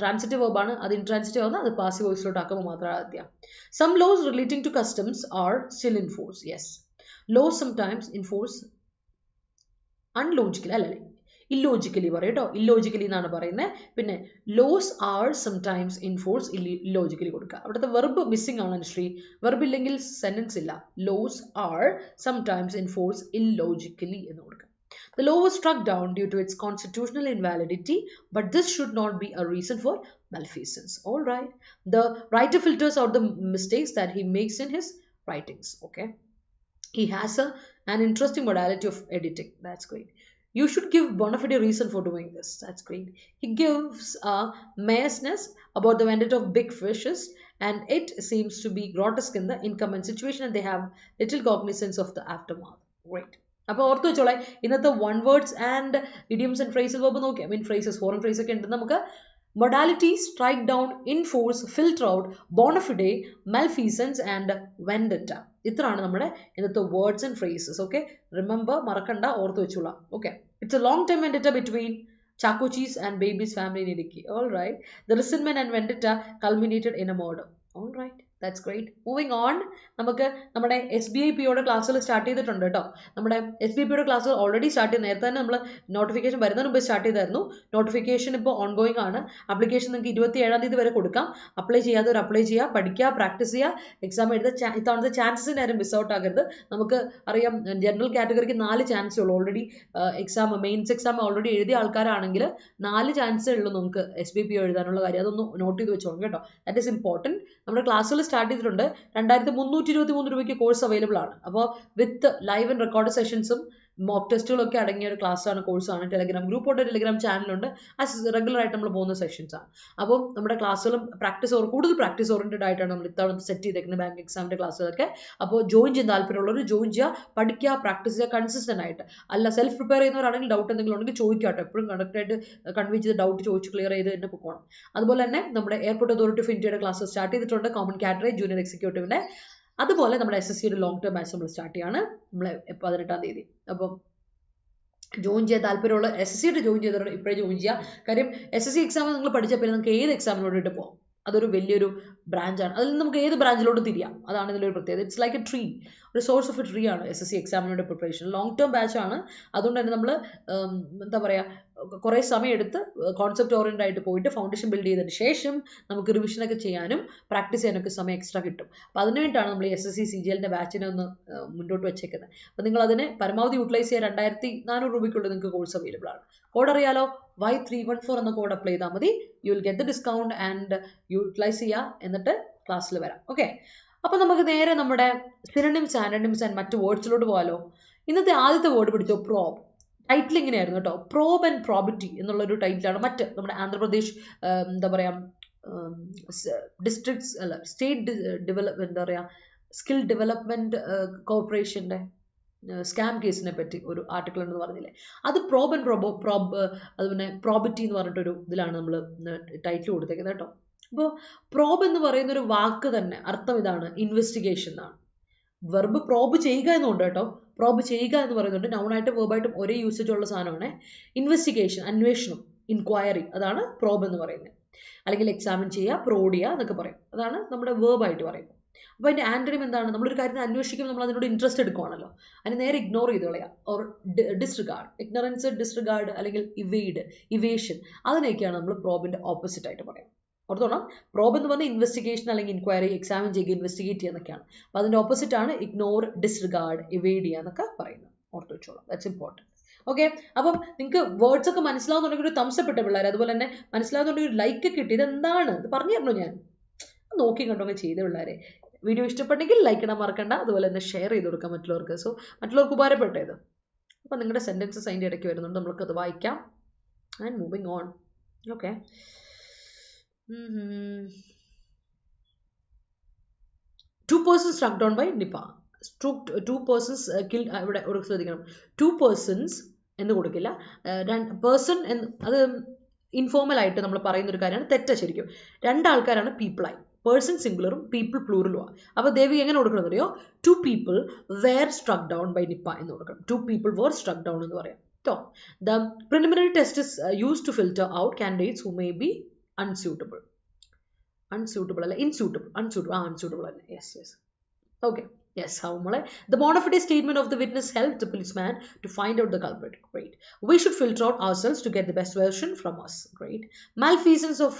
ട്രാൻസിറ്റീവ് വെർബാണ്, അത് ഇൻട്രാൻസിറ്റീവ് ആവുന്ന, അത് പാസീവ് വോയിസിലോട്ട് ആക്കുമ്പോൾ മാത്രമാണ് ആദ്യം. Some laws relating to customs are still in force. Yes, laws sometimes in force unlogical അല്ലേ, ഇല്ലോജിക്കലി പറയട്ടോ, ഇല്ലോജിക്കലി എന്നാണ് പറയുന്നത്. പിന്നെ laws are sometimes in force illogically കൊടുക്കുക. അവിടുത്തെ വെർബ് മിസ്സിംഗ് ആണ് അനുശ്രീ, വെർബ് ഇല്ലെങ്കിൽ സെന്റൻസ് ഇല്ല. Laws are sometimes in force illogically എന്ന് കൊടുക്കുക. The law was struck down due to its constitutional invalidity, but this should not be a reason for malfeasance. All right. The writer filters out the mistakes that he makes in his writings. Okay. He has an interesting modality of editing. That's great. You should give bona fide reason for doing this. That's great. He gives a mayorness about the vendetta of big fishes, and it seems to be grotesque in the incoming situation, and they have little cognizance of the aftermath. Great. അപ്പോൾ ഓർത്ത് വെച്ചോളെ, ഇന്നത്തെ one words and idioms and phrases verb നോക്കിയാൽ, ഫ്രേസസ്, ഫോറിൻ ഫ്രേസ് ഒക്കെ ഉണ്ട്. നമുക്ക് modality, strike down, enforce, filter out, bona fide, malfeasance and vendetta. ഇത്രയാണ് നമ്മുടെ ഇന്നത്തെ words and phrases. Okay, remember, മറക്കണ്ട, ഓർത്ത് വെച്ചോളാം. Okay, it's a long time vendetta between Chaco Cheese and Baby's family in Idiki. All right, the resentment and vendetta culminated in a murder. All right, that's great. Moving on, നമുക്ക് നമ്മുടെ SBIPയുടെ ക്ലാസ്സുകൾ സ്റ്റാർട്ട് ചെയ്തിട്ടുണ്ട് കേട്ടോ. നമ്മുടെ SBIPയുടെ ക്ലാസ്സുകൾ ഓൾറെഡി സ്റ്റാർട്ട് ചെയ്ത്, നേരത്തെ തന്നെ നമ്മൾ നോട്ടിഫിക്കേഷൻ വരുന്നതിന് മുമ്പ് സ്റ്റാർട്ട് ചെയ്തായിരുന്നു. നോട്ടിഫിക്കേഷൻ ഇപ്പോൾ ഓൺഗോയിങ് ആണ്. ആപ്ലിക്കേഷൻ നിങ്ങൾക്ക് 27-ാം തീയതി വരെ കൊടുക്കാം. അപ്ലൈ ചെയ്യാത്തവർ അപ്ലൈ ചെയ്യുക, പഠിക്കുക, പ്രാക്ടീസ് ചെയ്യുക, എക്സാം എഴുതുക. ഇത്തവണത്തെ ചാൻസസിന് ആരും മിസ് ഔട്ട് ആകരുത്. നമുക്ക് അറിയാം, ജനറൽ കാറ്റഗറിക്ക് 4 ചാൻസേ ഉള്ളൂ. ഓൾറെഡി മെയിൻസ് എക്സാം ഓൾറെഡി എഴുതിയ ആൾക്കാരാണെങ്കിൽ 4 ചാൻസേ ഉള്ളൂ നമുക്ക് SBIP എഴുതാനുള്ള കാര്യം. അതൊന്ന് നോട്ട് ചെയ്ത് വെച്ചോളൂ കേട്ടോ. That is important. നമ്മുടെ ക്ലാസ്സുകൾ സ്റ്റാർട്ട് ചെയ്തിട്ടുണ്ട്. 2323 രൂപയ്ക്ക് കോഴ്സ് അവൈലബിൾ ആണ്. അപ്പോൾ വിത്ത് ലൈവ് ആൻഡ് റെക്കോർഡ് സെഷൻസും മോക്ക് ടെസ്റ്റുകളൊക്കെ അടങ്ങിയ ഒരു ക്ലാസ്സാണ്, കോഴ്സാണ്. ടെലഗ്രാം ഗ്രൂപ്പുണ്ട്, ടെലഗ്രാം ചാനലുണ്ട്. റെഗുലർ ആയിട്ട് നമ്മൾ പോകുന്ന സെഷൻസ് ആണ്. അപ്പോൾ നമ്മുടെ ക്ലാസ്സുകളും കൂടുതൽ പ്രാക്ടീസ് ഓറിയൻറ്റഡ് ആയിട്ടാണ് നമ്മൾ ഇത്തവണ സെറ്റ് ചെയ്തേക്കുന്നത് ബാങ്ക് എക്സാമിൻ്റെ ക്ലാസ്സുകളൊക്കെ. അപ്പോൾ ജോയിൻ ചെയ്യാൻ താല്പര്യമുള്ളവർ ജോയിൻ ചെയ്യുക, പഠിക്കുക, പ്രാക്ടീസ് ചെയ്യുക കൺസിസ്റ്റൻ്റ് ആയിട്ട്. അല്ല, സെൽഫ് പ്രിപ്പയർ ചെയ്യുന്നവരാണെങ്കിൽ ഡൗട്ട് എന്തെങ്കിലും ഉണ്ടെങ്കിൽ ചോദിക്കാട്ടോ. എപ്പോഴും കറക്റ്റായിട്ട് കൺവേ ചെയ്ത് ഡൗട്ട് ചോദിച്ച് ക്ലിയർ ചെയ്ത് തന്നെ പോകണം. അതുപോലെ തന്നെ നമ്മുടെ എയർപോർട്ട് അതോറിറ്റി ഓഫ് ഇന്ത്യയുടെ ക്ലാസ് സ്റ്റാർട്ട് ചെയ്തിട്ടുണ്ട്. കോമൺ കാറ്ററേജ് ജൂനിയർ എക്സിക്യൂട്ടീവിൻ്റെ. അതുപോലെ നമ്മുടെ SSCയുടെ ലോങ് ടേം ബാച്ച് നമ്മൾ സ്റ്റാർട്ട് ചെയ്യാണ് നമ്മൾ 18-ാം തീയതി. അപ്പം ജോയിൻ ചെയ്യാൻ താല്പര്യമുള്ള SSC ജോയിൻ ചെയ്തവർ ഇപ്പോഴേ ജോയിൻ ചെയ്യുക. കാര്യം SSC എക്സാം നിങ്ങൾ പഠിച്ചാൽ പിന്നെ നിങ്ങൾക്ക് ഏത് എക്സാമിനോട്ട് പോകാം. അതൊരു വലിയൊരു ബ്രാഞ്ചാണ്. അതിൽ നമുക്ക് ഏത് ബ്രാഞ്ചിലോട്ട് തിരിയാം. അതാണ് ഇതിലൊരു പ്രത്യേകത. ഇറ്റ്സ് ലൈക്ക് എ ട്രീ, ഒരു സോഴ്സ് ഓഫ് എ ട്രീ ആണ് SSC എക്സാമിനോട് പ്രിപ്പറേഷൻ. ലോങ് ടേം ബാച്ച് ആണ്. അതുകൊണ്ട് തന്നെ നമ്മൾ എന്താ പറയുക, കുറേ സമയം എടുത്ത് കോൺസെപ്റ്റ് ഓറിയൻറ്റഡ് ആയിട്ട് പോയിട്ട് ഫൗണ്ടേഷൻ ബിൽഡ് ചെയ്തതിന് ശേഷം നമുക്ക് റിവിഷനൊക്കെ ചെയ്യാനും പ്രാക്ടീസ് ചെയ്യാനൊക്കെ സമയം എക്സ്ട്രാ കിട്ടും. അപ്പോൾ അതിന് വേണ്ടിയിട്ടാണ് നമ്മൾ SSC CGLൻ്റെ ബാച്ചിനെ ഒന്ന് മുന്നോട്ട് വെച്ചേക്കുന്നത്. അപ്പോൾ നിങ്ങൾ അതിനെ പരമാവധി യൂട്ടിലൈസ് ചെയ്യാൻ 2400 രൂപയ്ക്കുള്ള നിങ്ങൾക്ക് കോഴ്സ് അവൈലബിൾ ആണ്. കോഡ് അറിയാലോ, Y314 എന്ന കോഡ് അപ്ലൈ ചെയ്താൽ മതി. You will get the discount and utilise ചെയ്യുക. എന്നിട്ട് ക്ലാസ്സിൽ വരാം. ഓക്കെ, അപ്പോൾ നമുക്ക് നേരെ നമ്മുടെ സിനോണിംസ്, ആന്റണിംസ് ആൻഡ് മറ്റ് വേർഡ്സിലോട്ട് പോകാലോ. ഇന്നത്തെ ആദ്യത്തെ വേർഡ് പിടിച്ചോ, പ്രോബ്. ടൈറ്റിൽ ഇങ്ങനെയായിരുന്നു കേട്ടോ, പ്രോബ് ആൻഡ് പ്രോബിറ്റി എന്നുള്ളൊരു ടൈറ്റിലാണ്. മറ്റ് നമ്മുടെ ആന്ധ്രാപ്രദേശ് എന്താ പറയുക ഡിസ്ട്രിക്ട്സ് അല്ല സ്റ്റേറ്റ് എന്താ പറയുക സ്കിൽ ഡെവലപ്മെൻറ്റ് കോർപ്പറേഷൻ്റെ സ്കാം കേസിനെ പറ്റി ഒരു ആർട്ടിക്കിൾ ഉണ്ടെന്ന് പറഞ്ഞില്ലേ, അത് പ്രോബ് ആൻഡ് പ്രോബ് അത് പിന്നെ പ്രോബിറ്റി എന്ന് പറഞ്ഞിട്ടൊരു ഇതിലാണ് നമ്മൾ ടൈറ്റിൽ കൊടുത്തേക്കുന്നത് കേട്ടോ. അപ്പോൾ പ്രോബ് എന്ന് പറയുന്ന ഒരു വാക്ക് തന്നെ അർത്ഥം ഇതാണ്, ഇൻവെസ്റ്റിഗേഷൻ എന്നാണ്. വെർബ് പ്രോബ് ചെയ്യുക എന്നുണ്ട് കേട്ടോ. പ്രോബ് ചെയ്യുക എന്ന് പറയുന്നുണ്ട്. നൗണായിട്ടും വെർബായിട്ടും ഒരേ യൂസേജ് ഉള്ള സാധനമാണ്. ഇൻവെസ്റ്റിഗേഷൻ, അന്വേഷണം, ഇൻക്വയറി, അതാണ് പ്രോബ് എന്ന് പറയുന്നത്. അല്ലെങ്കിൽ എക്സാമിൻ ചെയ്യുക, പ്രോഡ് ചെയ്യുക എന്നൊക്കെ പറയും. അതാണ് നമ്മുടെ വേർബായിട്ട് പറയുന്നത്. അപ്പോൾ അതിൻ്റെ ആൻറ്റണിം എന്താണ്? നമ്മളൊരു കാര്യത്തിന് അന്വേഷിക്കുമ്പോൾ നമ്മൾ അതിനോട് ഇൻട്രസ്റ്റ് എടുക്കുവാണല്ലോ, അതിന് നേരെ ഇഗ്നോർ ചെയ്ത് കളയുക, ഓർ ഡിസ്റിഗാർഡ്, ഇഗ്നറൻസ്, ഡിസ്റിഗാർഡ് അല്ലെങ്കിൽ ഇവേഷൻ, അതിനെയൊക്കെയാണ് നമ്മൾ പ്രോബിൻ്റെ ഓപ്പോസിറ്റ് ആയിട്ട് പറയാം. ഓർത്തോണം, പ്രോബ് എന്ന് പറഞ്ഞാൽ ഇൻവെസ്റ്റിഗേഷൻ അല്ലെങ്കിൽ ഇൻക്വയറി, എക്സാമിൻ ചെയ്യുക, ഇൻവെസ്റ്റിഗേറ്റ് ചെയ്യുക എന്നൊക്കെയാണ്. അപ്പോൾ അതിൻ്റെ ഓപ്പോസിറ്റ് ആണ് ഇഗ്നോർ, ഡിസ്റിഗാർഡ്, ഇവേഡ് ചെയ്യുക എന്നൊക്കെ പറയുന്നത്. ഓർത്ത് വെച്ചോളാം, ദാറ്റ്സ് ഇമ്പോർട്ടൻറ്റ്. ഓക്കെ, അപ്പം നിങ്ങൾക്ക് വേർഡ്സ് ഒക്കെ മനസ്സിലാവുന്നുണ്ടെങ്കിൽ ഒരു തംസ് അപ്പ് ഇട്ട പിള്ളേർ, അതുപോലെ തന്നെ മനസ്സിലാവുന്നുണ്ടെങ്കിൽ ഒരു ലൈക്ക് കിട്ടി. ഇതെന്താണ് ഇത് പറഞ്ഞു തരണോ? ഞാൻ നോക്കി കണ്ടൊക്കെ ചെയ്ത പിള്ളേരെ. വീഡിയോ ഇഷ്ടപ്പെട്ടെങ്കിൽ ലൈക്ക് ഇടാൻ മറക്കണ്ട. അതുപോലെ തന്നെ ഷെയർ ചെയ്ത് കൊടുക്കാം മറ്റുള്ളവർക്ക്. സോ മറ്റുള്ളവർക്ക് ഉപകാരപ്പെട്ടത്. അപ്പം നിങ്ങളുടെ സെൻറ്റൻസസ് അതിൻ്റെ ഇടയ്ക്ക് വരുന്നുണ്ട്, നമ്മൾക്കത് വായിക്കാം. And moving on. Okay, two persons struck down by Nipah. Two persons killed. ഇവിടെ ഒരു ശ്രദ്ധിക്കണം, 2 persons എന്ന് കൊടുക്കില്ല. പേഴ്സൺ അത് ഇൻഫോർമൽ ആയിട്ട് നമ്മൾ പറയുന്ന ഒരു കാര്യമാണ്. തെറ്റ ശരിക്കും. 2 ആൾക്കാരാണ് പീപ്പിളായി. Person സിംഗുലറും people പ്ലൂറലുമാണ്. അപ്പോൾ ദേവി എങ്ങനെ കൊടുക്കണം അറിയോ? 2 people were struck down by Nipah എന്ന് കൊടുക്കണം. 2 people were struck down എന്ന് പറയാം കേട്ടോ. The preliminary test is used to filter out candidates who may be unsuitable അല്ല unsuitable അല്ലേ? yes okay, yes. How mole the bona fide statement of the witness helped the policeman to find out the culprit. Great. We should filter out ourselves to get the best version from us. Great. Malfeasance of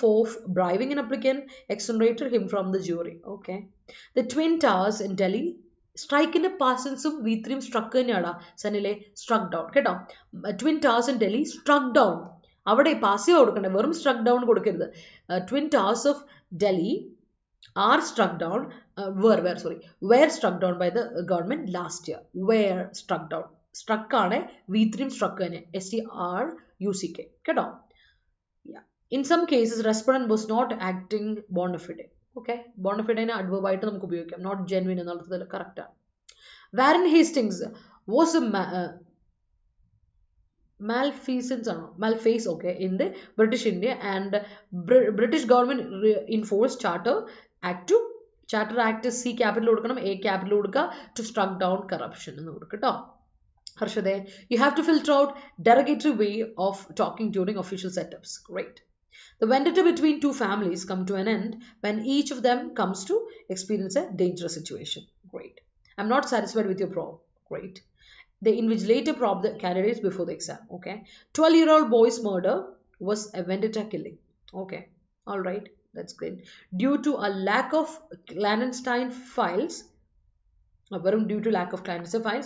bribing an applicant exonerated him from the jury. Okay. The Twin Towers in Delhi സ്ട്രൈക്കിന്റെ പാസൻസും V3 സ്ട്രക്ക് തന്നെയാണ് സനിലെ, സ്ട്രക്ക് ഡൗൺ കേട്ടോ. Twin towers in Delhi സ്ട്രക്ക് down. അവിടെ പാസീവ് കൊടുക്കണ്ടേ, വെറും സ്ട്രക്ക് ഡൗൺ കൊടുക്കരുത്. Twin towers of Delhi are struck down, were struck down by the government last year. Were struck down. Struck ആണ് V3 struck തന്നെ, STRUCK കേട്ടോ. In some cases respondent was not acting bona fide. Okay, bona fide നെ adverb ആയിട്ട് നമുക്ക് ഉപയോഗിക്കാം. Not genuine എന്നുള്ളത് correct ആണ്. Warren Hastings was a malfeasance okay in the British India, and British government enforced Charter Act to Charter Act C capital കൊടുക്കണം, A capital കൊടുക്കുക, to struck down corruption എന്ന് കൊടുക്കുക കേട്ടോ. ഹർഷദേ, you have to filter out derogatory way of talking during official setups. Great. The vendetta between 2 families come to an end when each of them comes to experience a dangerous situation. Great. I'm not satisfied with your probe. Great. They invigilator probe the candidates before the exam. Okay. 12-year-old boy's murder was a vendetta killing. Okay. All right. That's great. Due to a lack of clandestine files,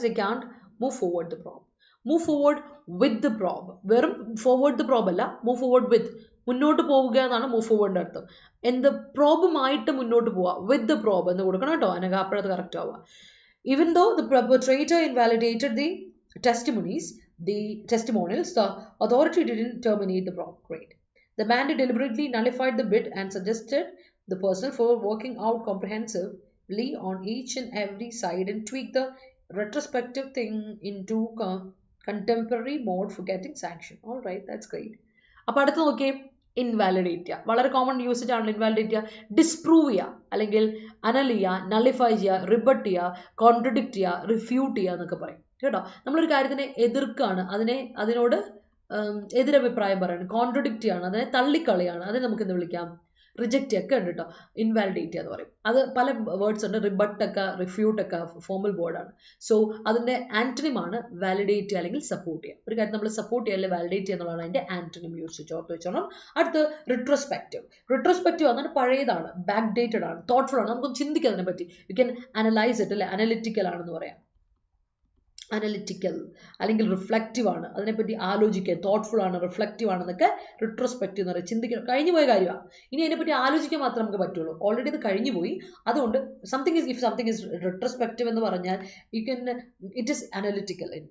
they can't move forward the probe. Move forward with the probe. Verum forward the probe alla, move forward with. മുന്നോട്ട് പോവുക എന്നാണ് മൂവ് ഫോർവേഡിൻ്റെ അർത്ഥം. എന്ത് പ്രോബുമായിട്ട് മുന്നോട്ട് പോവുക, വിത്ത് ദ പ്രോബ് എന്ന് കൊടുക്കണം കേട്ടോ. അതിനൊക്കെ അപ്പോഴത് കറക്റ്റ് ആവുക. Even though the perpetrator invalidated the testimonials, the authority didn't terminate the probe. Great. The bandit deliberately nullified the bid and suggested the person for working out comprehensively on each and every side and tweak the retrospective thing into contemporary mode for getting sanction. All right, that's great. അപ്പോൾ അടുത്ത് നോക്കിയേ, ഇൻവാലിഡേറ്റ് ചെയ്യുക. വളരെ കോമൺ യൂസേജ് ആണ് ഇൻവാലിഡേറ്റ് ചെയ്യുക. ഡിസ്പ്രൂവ് ചെയ്യുക അല്ലെങ്കിൽ അനൽ ചെയ്യുക, നള്ളിഫൈ ചെയ്യുക, റിബട്ട് ചെയ്യുക, കോൺട്രഡിക്റ്റ് ചെയ്യുക, റിഫ്യൂട്ട് ചെയ്യുക എന്നൊക്കെ പറയും. കേട്ടോ. നമ്മളൊരു കാര്യത്തിനെ എതിർക്കാണ്, അതിനോട് എതിരഭിപ്രായം പറയാണ്, കോൺട്രഡിക്റ്റ് ചെയ്യാണ്, അതിനെ തള്ളിക്കളയാണ്, അതിനെ നമുക്ക് എന്ത് വിളിക്കാം? റിജക്റ്റ് ഒക്കെ ഉണ്ട് കേട്ടോ. ഇൻവാലിഡേറ്റ് എന്ന് പറയും. അത് പല വേർഡ്സ് ഉണ്ട്. റിബട്ട് ഒക്കെ, റിഫ്യൂട്ട് ഒക്കെ ഫോമൽ വേർഡാണ്. സോ അതിന്റെ ആന്റണിമാണ് വാലിഡേറ്റ് അല്ലെങ്കിൽ സപ്പോർട്ട് ചെയ്യുക. ഒരു കാര്യം നമ്മൾ സപ്പോർട്ട് ചെയ്യുക അല്ലെങ്കിൽ വാലിഡേറ്റ് ചെയ്യുക എന്നുള്ളതാണ് അതിന്റെ ആന്റണിം യൂസ് ഓർത്ത് വെച്ചോണം. അടുത്ത് റിട്രോസ്പെക്റ്റീവ്. റിട്രോസ്പെക്റ്റീവ് എന്നാൽ പഴയതാണ്, ബാക്ക് ഡേറ്റഡ് ആണ്, തോട്ട്ഫുൾ ആണ്, നമുക്കൊന്ന് ചിന്തിക്കാം അതിനെ പറ്റി. യു ക്യാൻ അനലൈസ് ഇറ്റ് അല്ലെ, അനലിറ്റിക്കൽ ആണെന്ന് പറയാം. അനലിറ്റിക്കൽ അല്ലെങ്കിൽ റിഫ്ലക്റ്റീവ് ആണ്, അതിനെപ്പറ്റി ആലോചിക്കുക, തോട്ട്ഫുൾ ആണ്, റിഫ്ലക്റ്റീവ് ആണെന്നൊക്കെ റിട്രോസ്പെക്റ്റീവ് എന്ന് പറയും. ചിന്തിക്കണം, കഴിഞ്ഞു പോയ കാര്യമാണ്, ഇനി അതിനെപ്പറ്റി ആലോചിക്കാൻ മാത്രമേ നമുക്ക് പറ്റുള്ളൂ. ഓൾറെഡി ഇത് കഴിഞ്ഞു പോയി. അതുകൊണ്ട് ഇഫ് സംതിങ് ഇസ് റിട്രോസ്പെക്റ്റീവ് എന്ന് പറഞ്ഞാൽ you can it is analytical in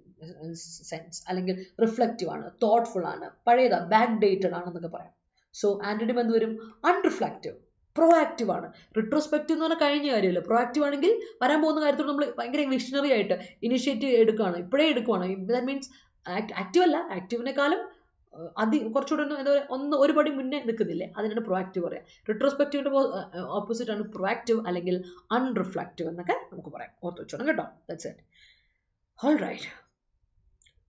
sense, അല്ലെങ്കിൽ റിഫ്ലക്റ്റീവ് ആണ്, തോട്ട്ഫുൾ ആണ്, പഴയതാ, ബാക്ക് ഡേറ്റഡ് ആണെന്നൊക്കെ പറയാം. സോ ആന്റണിം എന്ത് വരും? അൺറിഫ്ലക്റ്റീവ്. പ്രൊആക്റ്റീവ് ആണ്. റിട്രോസ്പെക്റ്റീവ് എന്ന് പറഞ്ഞാൽ കഴിഞ്ഞ കാര്യമല്ല. പ്രൊആക്റ്റീവ് ആണെങ്കിൽ വരാൻ പോകുന്ന കാര്യത്തോട് നമ്മൾ ഭയങ്കര വിഷണറി ആയിട്ട് ഇനിഷ്യേറ്റീവ് എടുക്കുകയാണ്, ഇപ്പോഴേ എടുക്കുകയാണ്. ദാറ്റ് മീൻസ് ആക്റ്റീവ് അല്ല, ആക്റ്റീവിനെക്കാളും കുറച്ചുകൂടെ ഒരു പടി മുന്നേ നിൽക്കുന്നില്ലേ, അതിനാണ് പ്രൊആക്റ്റീവ് പറയാം. റിട്രോസ്പെക്റ്റീവിന്റെ ഓപ്പോസിറ്റ് ആണ് പ്രൊആക്റ്റീവ് അല്ലെങ്കിൽ അൺറിഫ്ലക്റ്റീവ് എന്നൊക്കെ നമുക്ക് പറയാം. ഓർത്ത് വെച്ചോണം കേട്ടോ. That's it. All right.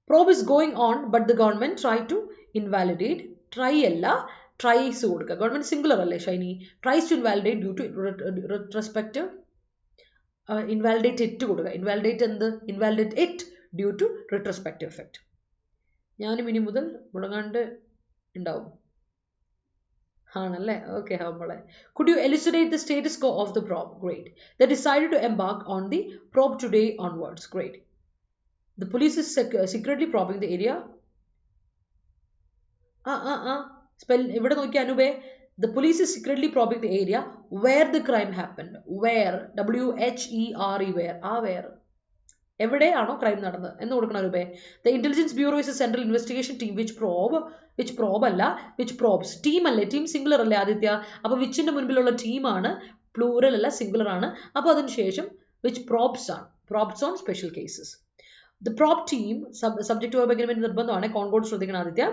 Probe is going on, but the government try to invalidate. Try അല്ല, tries കൊടുക്കുക. ഗവൺമെന്റ് സിംഗുലർ അല്ലേ Shiny? tries to invalidate due to retrospective. invalidate it കൊടുക്കുക. invalidate എന്ത്? invalidate it due to retrospective effect. ഞാനും ഇനി മുതൽ മുടങ്ങാണ്ട് ഉണ്ടാവും ആണല്ലേ? ഓക്കെ നമ്മളെ. Could you elucidate the status quo of the probe? Great. They decided to embark on the probe today onwards. Great. The police is secretly probing the area. Spell ഇവിടെ നോക്കി അനുപേ. The police is secretly probing the area where the crime happened. Where, WHERE, where. where എവിടെയാണോ ക്രൈം നടന്നത് എന്ന് കൊടുക്കണം അനുപേ. The Intelligence Bureau is a central investigation team which probes. Team അല്ലേ, ടീം സിംഗുലർ അല്ലേ ആദിത്യ? അപ്പൊ വിച്ചിന്റെ മുൻപിലുള്ള ടീമാണ്, പ്ലൂറൽ അല്ല, സിംഗുലർ ആണ്. അപ്പൊ അതിനുശേഷം which probes on special cases. The probe team, subject to agreement നിർബന്ധമാണ്, കോൺകോഡ് ശ്രദ്ധിക്കണം Aditya.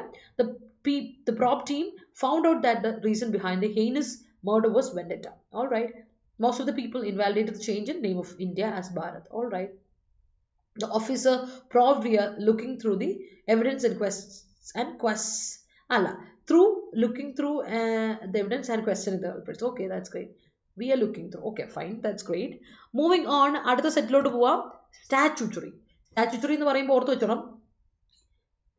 The probe team found out that the reason behind the heinous murder was vendetta. All right. Most of the people invalidated the change in name of India as Bharat. All right. The officer probed via looking through the evidence and looking through the evidence and questioning the culprits. Okay, that's great. We are looking through. Okay, fine. That's great. Moving on, അടുത്ത സെറ്റിലോട്ട് പോവാം. സ്റ്റാറ്റ്യൂട്ടറി എന്ന് പറയുമ്പോൾ ഓർത്ത് വെച്ചോണം.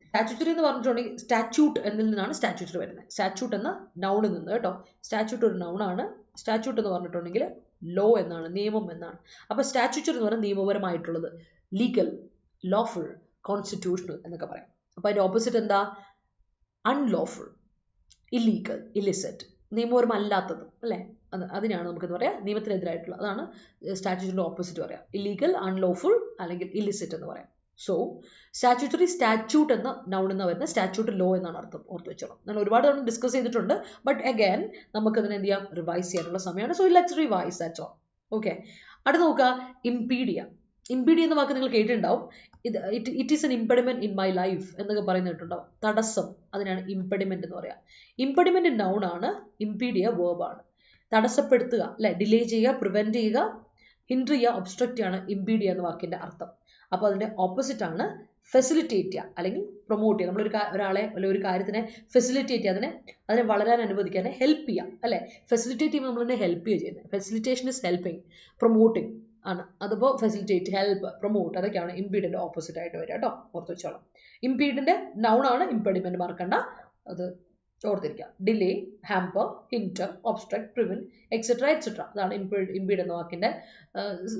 സ്റ്റാറ്റ്യൂട്ടറി എന്ന് പറഞ്ഞിട്ടുണ്ടെങ്കിൽ സ്റ്റാറ്റ്യൂട്ട് എന്നിൽ നിന്നാണ് സ്റ്റാറ്റ്യൂട്ടറി വരുന്നത്. സ്റ്റാറ്റ്യൂട്ട് എന്ന നൗണിൽ നിന്ന് കേട്ടോ. സ്റ്റാറ്റ്യൂട്ട് ഒരു നൗണാണ്. സ്റ്റാറ്റ്യൂട്ട് എന്ന് പറഞ്ഞിട്ടുണ്ടെങ്കിൽ ലോ എന്നാണ്, നിയമം എന്നാണ്. അപ്പൊ സ്റ്റാറ്റ്യൂട്ടറി എന്ന് പറഞ്ഞാൽ നിയമപരമായിട്ടുള്ളത്, ലീഗൽ, ലോഫുൾ, കോൺസ്റ്റിറ്റ്യൂഷണൽ എന്നൊക്കെ പറയാം. അപ്പൊ അതിന്റെ ഓപ്പോസിറ്റ് എന്താ? അൺലോഫുൾ, ഇല്ലീഗൽ, ഇല്ലിസിറ്റ്, നിയമപരമല്ലാത്തതും അല്ലേ? അതിനാണ് നമുക്കെന്ന് പറയാം നിയമത്തിനെതിരായിട്ടുള്ള. അതാണ് സ്റ്റാറ്റ്യൂട്ടറിന്റെ ഓപ്പോസിറ്റ് പറയാം. ഇല്ലീഗൽ, അൺലോഫുൾ അല്ലെങ്കിൽ ഇല്ലിസിറ്റ് എന്ന് പറയാം. സോ സ്റ്റാറ്റ്യൂട്ടറി, സ്റ്റാറ്റ്യൂട്ട് എന്ന നൗൺ എന്ന് വരുന്ന സ്റ്റാറ്റ്യൂട്ട് ലോ എന്നാണ് അർത്ഥം. ഓർത്ത് വെച്ചോളാം. ഞാൻ ഒരുപാട് തവണ ഡിസ്കസ് ചെയ്തിട്ടുണ്ട്. ബട്ട് അഗൈൻ നമുക്കതിനെ എന്ത് ചെയ്യാം? റിവൈസ് ചെയ്യാനുള്ള സമയമാണ്. So let's revise that's all. Okay. അടുത്ത് നോക്കുക, ഇംപീഡിയ. ഇംപീഡിയ എന്ന വാക്ക് നിങ്ങൾ കേട്ടിട്ടുണ്ടാവും. It is an impediment in my life എന്നൊക്കെ പറയുന്നിട്ടുണ്ടാവും. തടസ്സം, അതിനാണ് ഇംപെഡിമെന്റ് എന്ന് പറയാം. ഇംപെഡിമെന്റ് നൗൺ ആണ്, ഇംപീഡിയ വേർബാണ്. തടസ്സപ്പെടുത്തുക അല്ലെ, ഡിലേ ചെയ്യുക, പ്രിവെന്റ് ചെയ്യുക, ഹിൻഡർ ചെയ്യുക, ഒബ്സ്ട്രക്റ്റ് ആണ് ഇംപീഡിയ എന്ന വാക്കിന്റെ അർത്ഥം. അപ്പൊ അതിന്റെ ഓപ്പോസിറ്റ് ആണ് ഫെസിലിറ്റേറ്റ് ചെയ്യുക അല്ലെങ്കിൽ പ്രൊമോട്ട് ചെയ്യുക. ഒരാളെ അല്ലെങ്കിൽ ഒരു കാര്യത്തിനെ ഫെസിലിറ്റേറ്റ് ചെയ്യുക, അതിനെ വളരാൻ അനുവദിക്കാൻ ഹെൽപ്പ് ചെയ്യുക അല്ലെ. ഫെസിലിറ്റേറ്റ് ചെയ്യുമ്പോൾ നമ്മൾ തന്നെ ഹെൽപ്പ് ചെയ്യുക ചെയ്യുന്നത്. ഫെസിലിറ്റേഷൻ ഇസ് ഹെൽപ്പിംഗ്, പ്രൊമോട്ടിങ് ആണ്. അതിപ്പോൾ ഫെസിലിറ്റേറ്റ്, ഹെൽപ്പ്, പ്രൊമോട്ട്, അതൊക്കെയാണ് ഇംപീഡിന്റെ ഓപ്പോസിറ്റ് ആയിട്ട് വരിക കേട്ടോ. ഓർത്ത് വെച്ചോളാം. ഇംപീഡിന്റെ നൗൺ ആണ്, ഇംപെഡിമെന്റ് മറക്കണ്ട, അത് ഓർത്തിരിക്കുക. Delay, hamper, hinder, obstruct, prevent, etcetera etcetera, അതാണ് ഇംപീഡ് എന്ന വാക്കിന്റെ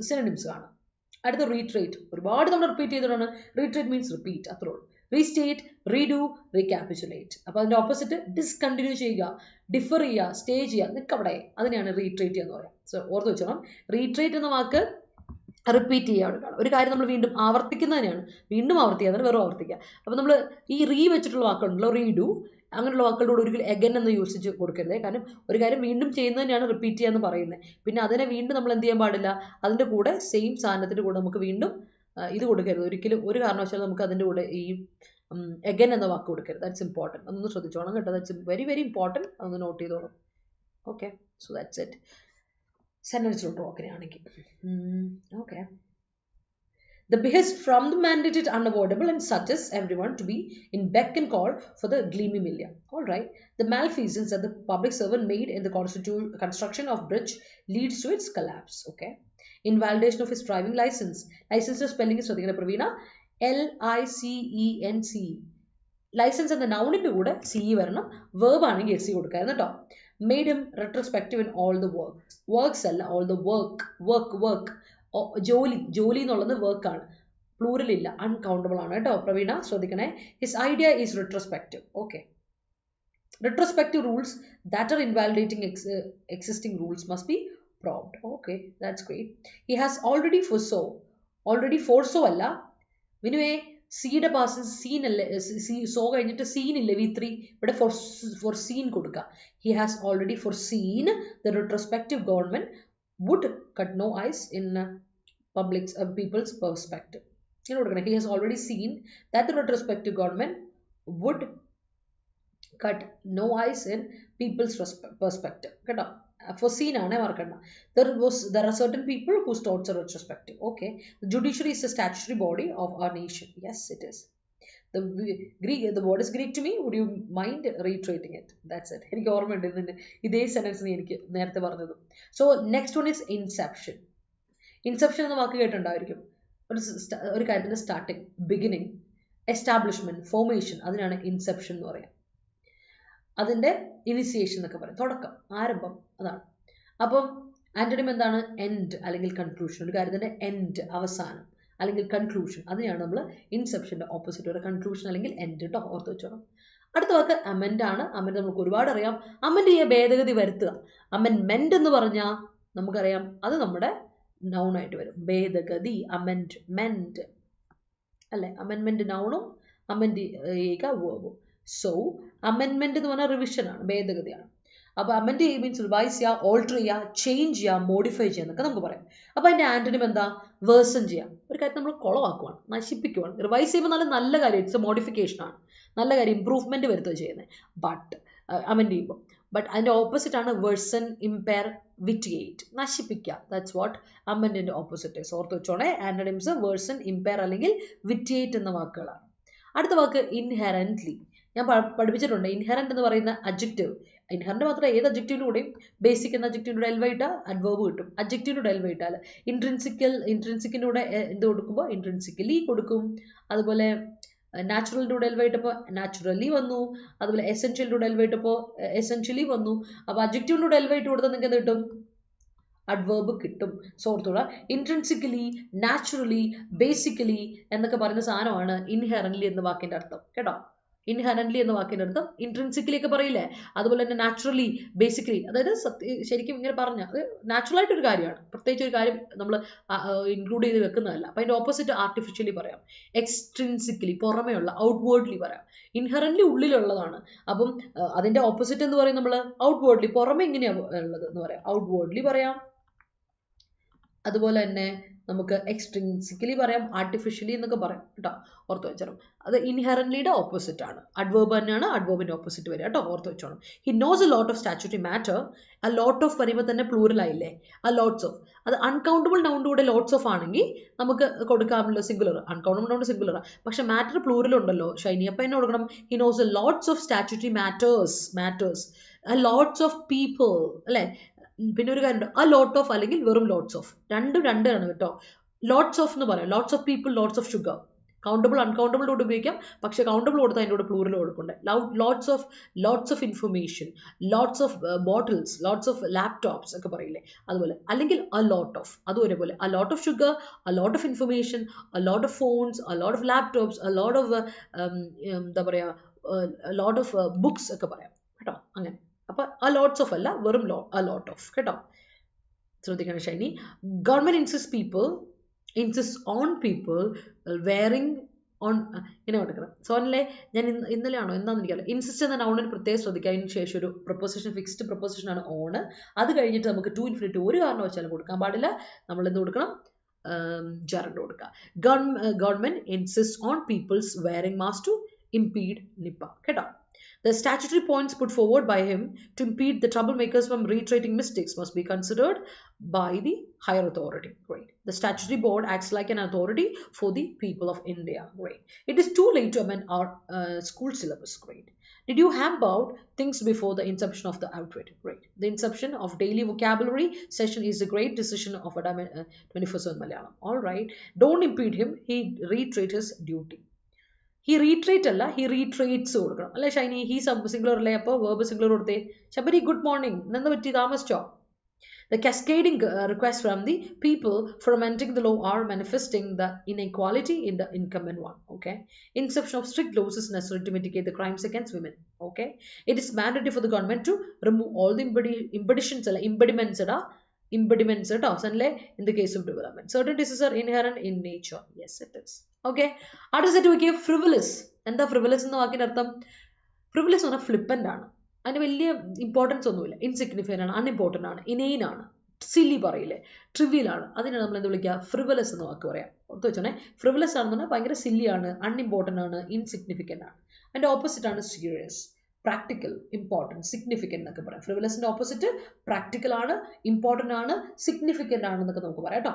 സിനോണിംസ് കാണാം. അടുത്ത റീട്രേറ്റ്. ഒരുപാട് നമ്മൾ റിപ്പീറ്റ് ചെയ്തിട്ടാണ്. റീട്രേറ്റ് മീൻസ് റിപ്പീറ്റ്, അത്രേ ഉള്ളൂ. Restate, redo, recapitulate. അപ്പൊ അതിന്റെ ഓപ്പോസിറ്റ് ഡിസ്കണ്ടിന്യൂ ചെയ്യുക, ഡിഫർ ചെയ്യുക, സ്റ്റേ ചെയ്യുക, നിൽക്കവിടെ, അതിനെയാണ് റീട്രേറ്റ് എന്ന് പറയാം. സോ ഓർത്ത് വെച്ചോണം. റീട്രേറ്റ് എന്ന വാക്ക് റിപ്പീറ്റ് ചെയ്യുക. ഒരു കാര്യം നമ്മൾ വീണ്ടും ആവർത്തിക്കുന്നതിനെയാണ്. വീണ്ടും ആവർത്തിക്കുക, വെറും ആവർത്തിക്കുക. അപ്പൊ നമ്മൾ ഈ റീ വെച്ചിട്ടുള്ള വാക്കുണ്ടല്ലോ, റീഡു, അങ്ങനെയുള്ള വാക്കുകളുടെ കൂടെ ഒരിക്കലും എഗൻ എന്ന് യൂസിച്ച് കൊടുക്കരുത്. കാരണം ഒരു കാര്യം വീണ്ടും ചെയ്യുന്നതിനാണ് റിപ്പീറ്റ് ചെയ്യാന്ന് പറയുന്നത്. പിന്നെ അതിനെ വീണ്ടും നമ്മൾ എന്ത് ചെയ്യാൻ പാടില്ല, അതിന്റെ കൂടെ സെയിം സാധനത്തിന്റെ കൂടെ നമുക്ക് വീണ്ടും ഇത് കൊടുക്കരുത്. ഒരിക്കലും ഒരു കാരണവശാലും നമുക്ക് അതിന്റെ കൂടെ ഈ എഗൻ എന്ന വാക്ക് കൊടുക്കരുത്. That's important. അതൊന്ന് ശ്രദ്ധിച്ചോണം കേട്ടോ. That's very very important. അതൊന്ന് നോട്ട് ചെയ്തോളൂ. ഓക്കെ. So that's it. സെന്റൻസിലോട്ട് നോക്കുകയാണെങ്കിൽ okay. The behest from the mandate is unavoidable and suggests everyone to be in beck and call for the gleamy million. All right. The malfeasance that the public servant made in the construction of bridge leads to its collapse. Okay. Invalidation of his driving license. License spelling is Pravina. LICENCE. License and the noun in the wood, CE varna, verb and get C would carry the top. Made him retrospective in all the work. Works all the work. Jolly no the work ആണ് plural ഇല്ല uncountable ആണ് കേട്ടോ പ്രവീണ ശ്രദ്ധിക്കണേ. His idea is retrospective. Okay. Retrospective rules that are invalidating existing rules must be probed. Okay, that's great. He has already foresaw അല്ല വിനുവേ സിയുടെ പാസ് സീൻ അല്ലേ സോ കഴിഞ്ഞിട്ട് സീൻ ഇല്ലേ V3 ഇവിടെ ഫോർ സീൻ കൊടുക്കുക. He has already foreseen the retrospective government would cut no ice in people's perspective. You know, he has already seen that the retrospective government would cut no ice in people's perspective. Foreseen aane markanda. There are certain people whose thoughts are retrospective. Okay, the judiciary is a statutory body of our nation. Yes, it is. The word is Greek to me. Would you mind reiterating it? That's it. എനിക്ക് ഓർമ്മയുണ്ട് ഇതേ സെന്റൻസ് എനിക്ക് നേരത്തെ പറഞ്ഞത്. So next one is inception. Inception എന്ന വാക്ക് കേട്ടിട്ടുണ്ടായിരിക്കും. ഒരു കാര്യത്തിന്റെ സ്റ്റാർട്ടിങ്, ബിഗിനിങ്, എസ്റ്റാബ്ലിഷ്മെന്റ്, ഫോർമേഷൻ, അതിനാണ് ഇൻസെപ്ഷൻ എന്ന് പറയാം. അതിന്റെ ഇനിസിയേഷൻ എന്നൊക്കെ പറയും, തുടക്കം, ആരംഭം, അതാണ്. അപ്പം ആന്റണിം എന്താണ്? എൻഡ് അല്ലെങ്കിൽ കൺക്ലൂഷൻ. ഒരു കാര്യത്തിന്റെ എൻഡ്, അവസാനം അല്ലെങ്കിൽ കൺക്ലൂഷൻ, അതിനെയാണ് നമ്മൾ ഇൻസെപ്ഷന്റെ ഓപ്പോസിറ്റ് ഒരു കൺക്ലൂഷൻ അല്ലെങ്കിൽ എൻഡ് കേട്ടോ, ഓർത്ത് വെച്ചോണം. അടുത്ത വാക്ക് അമെൻഡ് ആണ്. അമെൻഡ് നമുക്ക് ഒരുപാട് അറിയാം. അമെൻഡ് ചെയ്യുക, ഭേദഗതി വരുത്തുക. അമെൻമെന്റ് എന്ന് പറഞ്ഞാൽ നമുക്കറിയാം അത് നമ്മുടെ നൗൺ ആയിട്ട് വരും. ഭേദഗതി, അമെൻഡ്മെന്റ് അല്ലെ, അമെൻമെന്റ് നൗണും അമെൻഡ് ചെയ്യുക വേർബും. സോ അമെൻമെന്റ് എന്ന് പറഞ്ഞാൽ റിവിഷൻ ആണ്, ഭേദഗതിയാണ്. അപ്പൊ അമെൻഡ് ചെയ്യുക മീൻസ് റിവൈസ് ചെയ്യുക, ഓൾട്ടർ ചെയ്യുക, ചേഞ്ച് ചെയ്യുക, മോഡിഫൈ ചെയ്യുക എന്നൊക്കെ നമുക്ക് പറയാം. അപ്പൊ അതിന്റെ ആന്റണിം എന്താ? വേഴ്സൺ ചെയ്യാം. ഒരു കാര്യം നമ്മൾ കുളവാക്കുവാണ്, നശിപ്പിക്കുവാണ്. റിവൈസ് ചെയ്യുമ്പോൾ നല്ല കാര്യം, ഇറ്റ്സ് എ മോഡിഫിക്കേഷൻ ആണ്, നല്ല കാര്യം, ഇംപ്രൂവ്മെന്റ് വരുത്തുക ചെയ്യുന്നത്. ബട്ട് അമെൻഡ് ചെയ്യുമ്പോൾ അതിന്റെ ഓപ്പോസിറ്റ് ആണ് വേഴ്സൺ, ഇമ്പയർ, വിറ്റിയേറ്റ്, നശിപ്പിക്കുക. ദാറ്റ്സ് വാട്ട് അമെൻഡിന്റെ ഓപ്പോസിറ്റ് is. ഓർത്ത് വെച്ചോണേ, ആന്റണിംസ് വേഴ്സൺ, ഇമ്പയർ അല്ലെങ്കിൽ വിറ്റിയേറ്റ് എന്ന വാക്കുകളാണ്. അടുത്ത വാക്ക് ഇൻഹെറന്റ്ലി. ഞാൻ പഠിപ്പിച്ചിട്ടുണ്ട്. ഇൻഹെറന്റ് എന്ന് പറയുന്ന അഡ്ജക്റ്റീവ്, ഇൻഹെറന്റ് മാത്രമേ ഏത് അഡ്ജക്റ്റീവിന് കൂടെയും ബേസിക് എന്ന അഡ്ജക്റ്റീവിനോട് എൽ വൈ ഇട്ടാൽ അഡ്വേർബ് കിട്ടും. അഡ്ജക്റ്റീവിനോട് എൽ വൈ ഇട്ടാൽ ഇൻട്രിൻസിക്കിന്റെ കൂടെ എന്ത് കൊടുക്കുമ്പോൾ ഇൻട്രിൻസിക്കലി കൊടുക്കും. അതുപോലെ നാച്ചുറലിന്റെ കൂടെ എൽ വൈ ഇട്ടപ്പോൾ നാച്ചുറലി വന്നു. അതുപോലെ എസെൻഷ്യലിന്റെ കൂടെ എൽ വൈ ഇട്ടപ്പോൾ എസെൻഷ്യലി വന്നു. അപ്പൊ അഡ്ജക്റ്റീവിന്റെ കൂടെ എൽ വൈ ഇട്ട് കൊടുത്താൽ നിങ്ങൾക്ക് എന്ത് കിട്ടും? അഡ്വേർബ് കിട്ടും. സോ ഓർത്തോളാ, ഇൻട്രിൻസിക്കലി, നാച്ചുറലി, ബേസിക്കലി എന്നൊക്കെ പറയുന്ന സാധനമാണ് ഇൻഹെറന്റ്ലി എന്ന വാക്കിന്റെ അർത്ഥം കേട്ടോ. ഇൻഹെറന്റ്ലി എന്ന വാക്കിന്റെ അർത്ഥം ഇൻട്രിൻസിക്കലി ഒക്കെ പറയില്ലേ, അതുപോലെ തന്നെ നാച്ചുറലി, ബേസിക്കലി, അതായത് ശരിക്കും ഇങ്ങനെ പറഞ്ഞ അത് നാച്ചുറൽ ആയിട്ടൊരു കാര്യമാണ്, പ്രത്യേകിച്ച് ഒരു കാര്യം നമ്മൾ ഇൻക്ലൂഡ് ചെയ്ത് വെക്കുന്നതല്ല. അപ്പൊ അതിന്റെ ഓപ്പോസിറ്റ് ആർട്ടിഫിഷ്യലി പറയാം. എക്സ്ട്രിൻസിക്കലി, പുറമേയുള്ള, ഔട്ട്വേർഡ്ലി പറയാം. ഇൻഹെറന്റ്ലി ഉള്ളിലുള്ളതാണ്. അപ്പം അതിന്റെ ഓപ്പോസിറ്റ് എന്ന് പറയും നമ്മൾ ഔട്ട്വേർഡ്ലി, പുറമെ എങ്ങനെയാണ് ഉള്ളത് എന്ന് പറയാം, ഔട്ട്വേർഡ്ലി പറയാം. അതുപോലെ തന്നെ നമുക്ക് എക്സ്ട്രിൻസിക്കലി പറയാം, ആർട്ടിഫിഷ്യലി എന്നൊക്കെ പറയാം കേട്ടോ, ഓർത്ത് വെച്ചോണം. അത് ഇൻഹെറന്റ്ലിയുടെ ഓപ്പോസിറ്റ് ആണ്. അഡ്വേർബ് തന്നെയാണ് അഡ്വേർബിന്റെ ഓപ്പോസിറ്റ് വരിക കേട്ടോ, ഓർത്ത് വെച്ചോണം. He knows a lot of statutory matter. A lot of പറയുമ്പോൾ തന്നെ പ്ലൂറൽ ആയില്ലേ, ആ ലോട്ട്സ് ഓഫ്. അത് അൺകൗണ്ടബിൾ നൗണിന്റെ കൂടെ ലോട്ട്സ് ഓഫ് ആണെങ്കിൽ നമുക്ക് കൊടുക്കാമല്ലോ സിംഗുലർ, അൺകൗണ്ടബിൾ നൗണ്ട് സിംഗുലർ. പക്ഷെ മാറ്റർ പ്ലൂറൽ ഉണ്ടല്ലോ ഷൈനി, അപ്പൊ എന്നെ കൊടുക്കണം he knows a lots of statutory matters, a lots of people അല്ലെ. പിന്നെ ഒരു കാര്യം, ആ ലോട്ട് ഓഫ് അല്ലെങ്കിൽ വെറും ലോട്ട്സ് ഓഫ്, രണ്ടാണ് കേട്ടോ. ലോട്ട്സ് ഓഫ് എന്ന് പറയാം, lots of people, lots of sugar. Countable uncountable കൂടെ ഉപയോഗിക്കാം, പക്ഷെ കൗണ്ടബിൾ കൊടുത്താൽ അതിൻ്റെ കൂടെ പ്ലൂറൽ കൊടുക്കണ്ടേ. Lots of information, lots of bottles, lots of laptops ഒക്കെ പറയില്ലേ, അതുപോലെ. അല്ലെങ്കിൽ a lot of, അതും ഒരേപോലെ. a lot of sugar, a lot of information, a lot of phones, a lot of laptops, a lot of എന്താ പറയാ, a lot of books ഒക്കെ പറയാം കേട്ടോ. അങ്ങനെ അപ്പൊ ആ ലോട്ട്സ് ഓഫ് അല്ല, വെറും a lot of കേട്ടോ, ശ്രദ്ധിക്കണം Shiny. Government insist on people wearing on, ഇങ്ങനെ കൊടുക്കണം. സോ അല്ലേ, ഞാൻ ഇന്നലെയാണോ എന്താണെന്ന് എനിക്കറിയില്ല. ഇൻസിസ്റ്റ് എന്ന നൗണിന് പ്രത്യേകം ശ്രദ്ധിക്കുക. അതിന് ശേഷം ഒരു പ്രൊപ്പോസിഷൻ, ഫിക്സ്ഡ് പ്രൊപ്പോസിഷൻ ആണ് ഓണ്. അത് കഴിഞ്ഞിട്ട് നമുക്ക് ടു ഇൻഫിനിറ്റ് ഒരു കാരണവശാലും കൊടുക്കാൻ പാടില്ല. നമ്മൾ എന്ത് കൊടുക്കണം? ജറണ്ട് കൊടുക്കുക. Government insist on people's wearing mask to impede നിപ്പ കേട്ടോ. The statutory points put forward by him to impede the troublemakers from reiterating mistakes must be considered by the higher authority. Great. The statutory board acts like an authority for the people of India. Great. It is too late to amend our school syllabus. Great. Did you hamp out things before the inception of the outreach? Great. The inception of daily vocabulary session is a great decision of Adda247 Malayalam. All right. Don't impede him. He reiterate his duty. He reiterate അല്ല he reiterates കൊടുക്കണം അല്ലെ ഷൈനി he സിംഗുലർ അല്ലേ അപ്പോൾ verb സിംഗുലർ കൊടുത്തേ ശബരി ഗുഡ് മോർണിംഗ് ഇന്നെന്ത് പറ്റി താമസിച്ചോ The cascading requests from the people for amending the law are manifesting the inequality in the incumbent one. Okay, inception of strict laws is necessary to mitigate the crimes against women. Okay, it is mandatory for the government to remove all the impediments in the case of development. Certain diseases are inherent in nature. Yes, it is. Okay, അടുത്ത സെറ്റ് നോക്കിയാൽ frivolous. എന്താ frivolous എന്ന വാക്കിന്റെ അർത്ഥം? Frivolous എന്ന് പറഞ്ഞാൽ ഫ്ലിപ്പൻ്റ് ആണ്. അതിന് വലിയ ഇമ്പോർട്ടൻസ് ഒന്നുമില്ല. ഇൻസിഗ്നിഫിക്കൻ്റ് ആണ്, അൺഇമ്പോർട്ടൻ്റ് ആണ്, ഇനെയിൻ ആണ്, സില്ലി പറയില്ലേ, ട്രിവിയൽ ആണ്. അതിനാണ് നമ്മൾ എന്ത് വിളിക്കുക? ഫ്രിവലസ് എന്ന് വാക്ക് പറയാം. ഓർത്ത് വെച്ചോണേ, ഫ്രിവലസ് ആണെന്ന് പറഞ്ഞാൽ ഭയങ്കര സില്ലി ആണ്, അൺഇമ്പോർട്ടൻ്റ് ആണ്, ഇൻസിഗ്നിഫിക്കൻ്റ് ആണ്. അതിൻ്റെ ഓപ്പോസിറ്റ് ആണ് സീരിയസ്, പ്രാക്ടിക്കൽ, ഇമ്പോർട്ടൻറ്റ്, സിഗ്നിഫിക്കൻ്റ് എന്നൊക്കെ പറയാം. ഫ്രിവലസിൻ്റെ ഓപ്പോസിറ്റ് പ്രാക്ടിക്കൽ ആണ്, ഇമ്പോർട്ടൻ്റ് ആണ്, സിഗ്നിഫിക്കൻ്റ് ആണ് എന്നൊക്കെ നമുക്ക് പറയാം കേട്ടോ.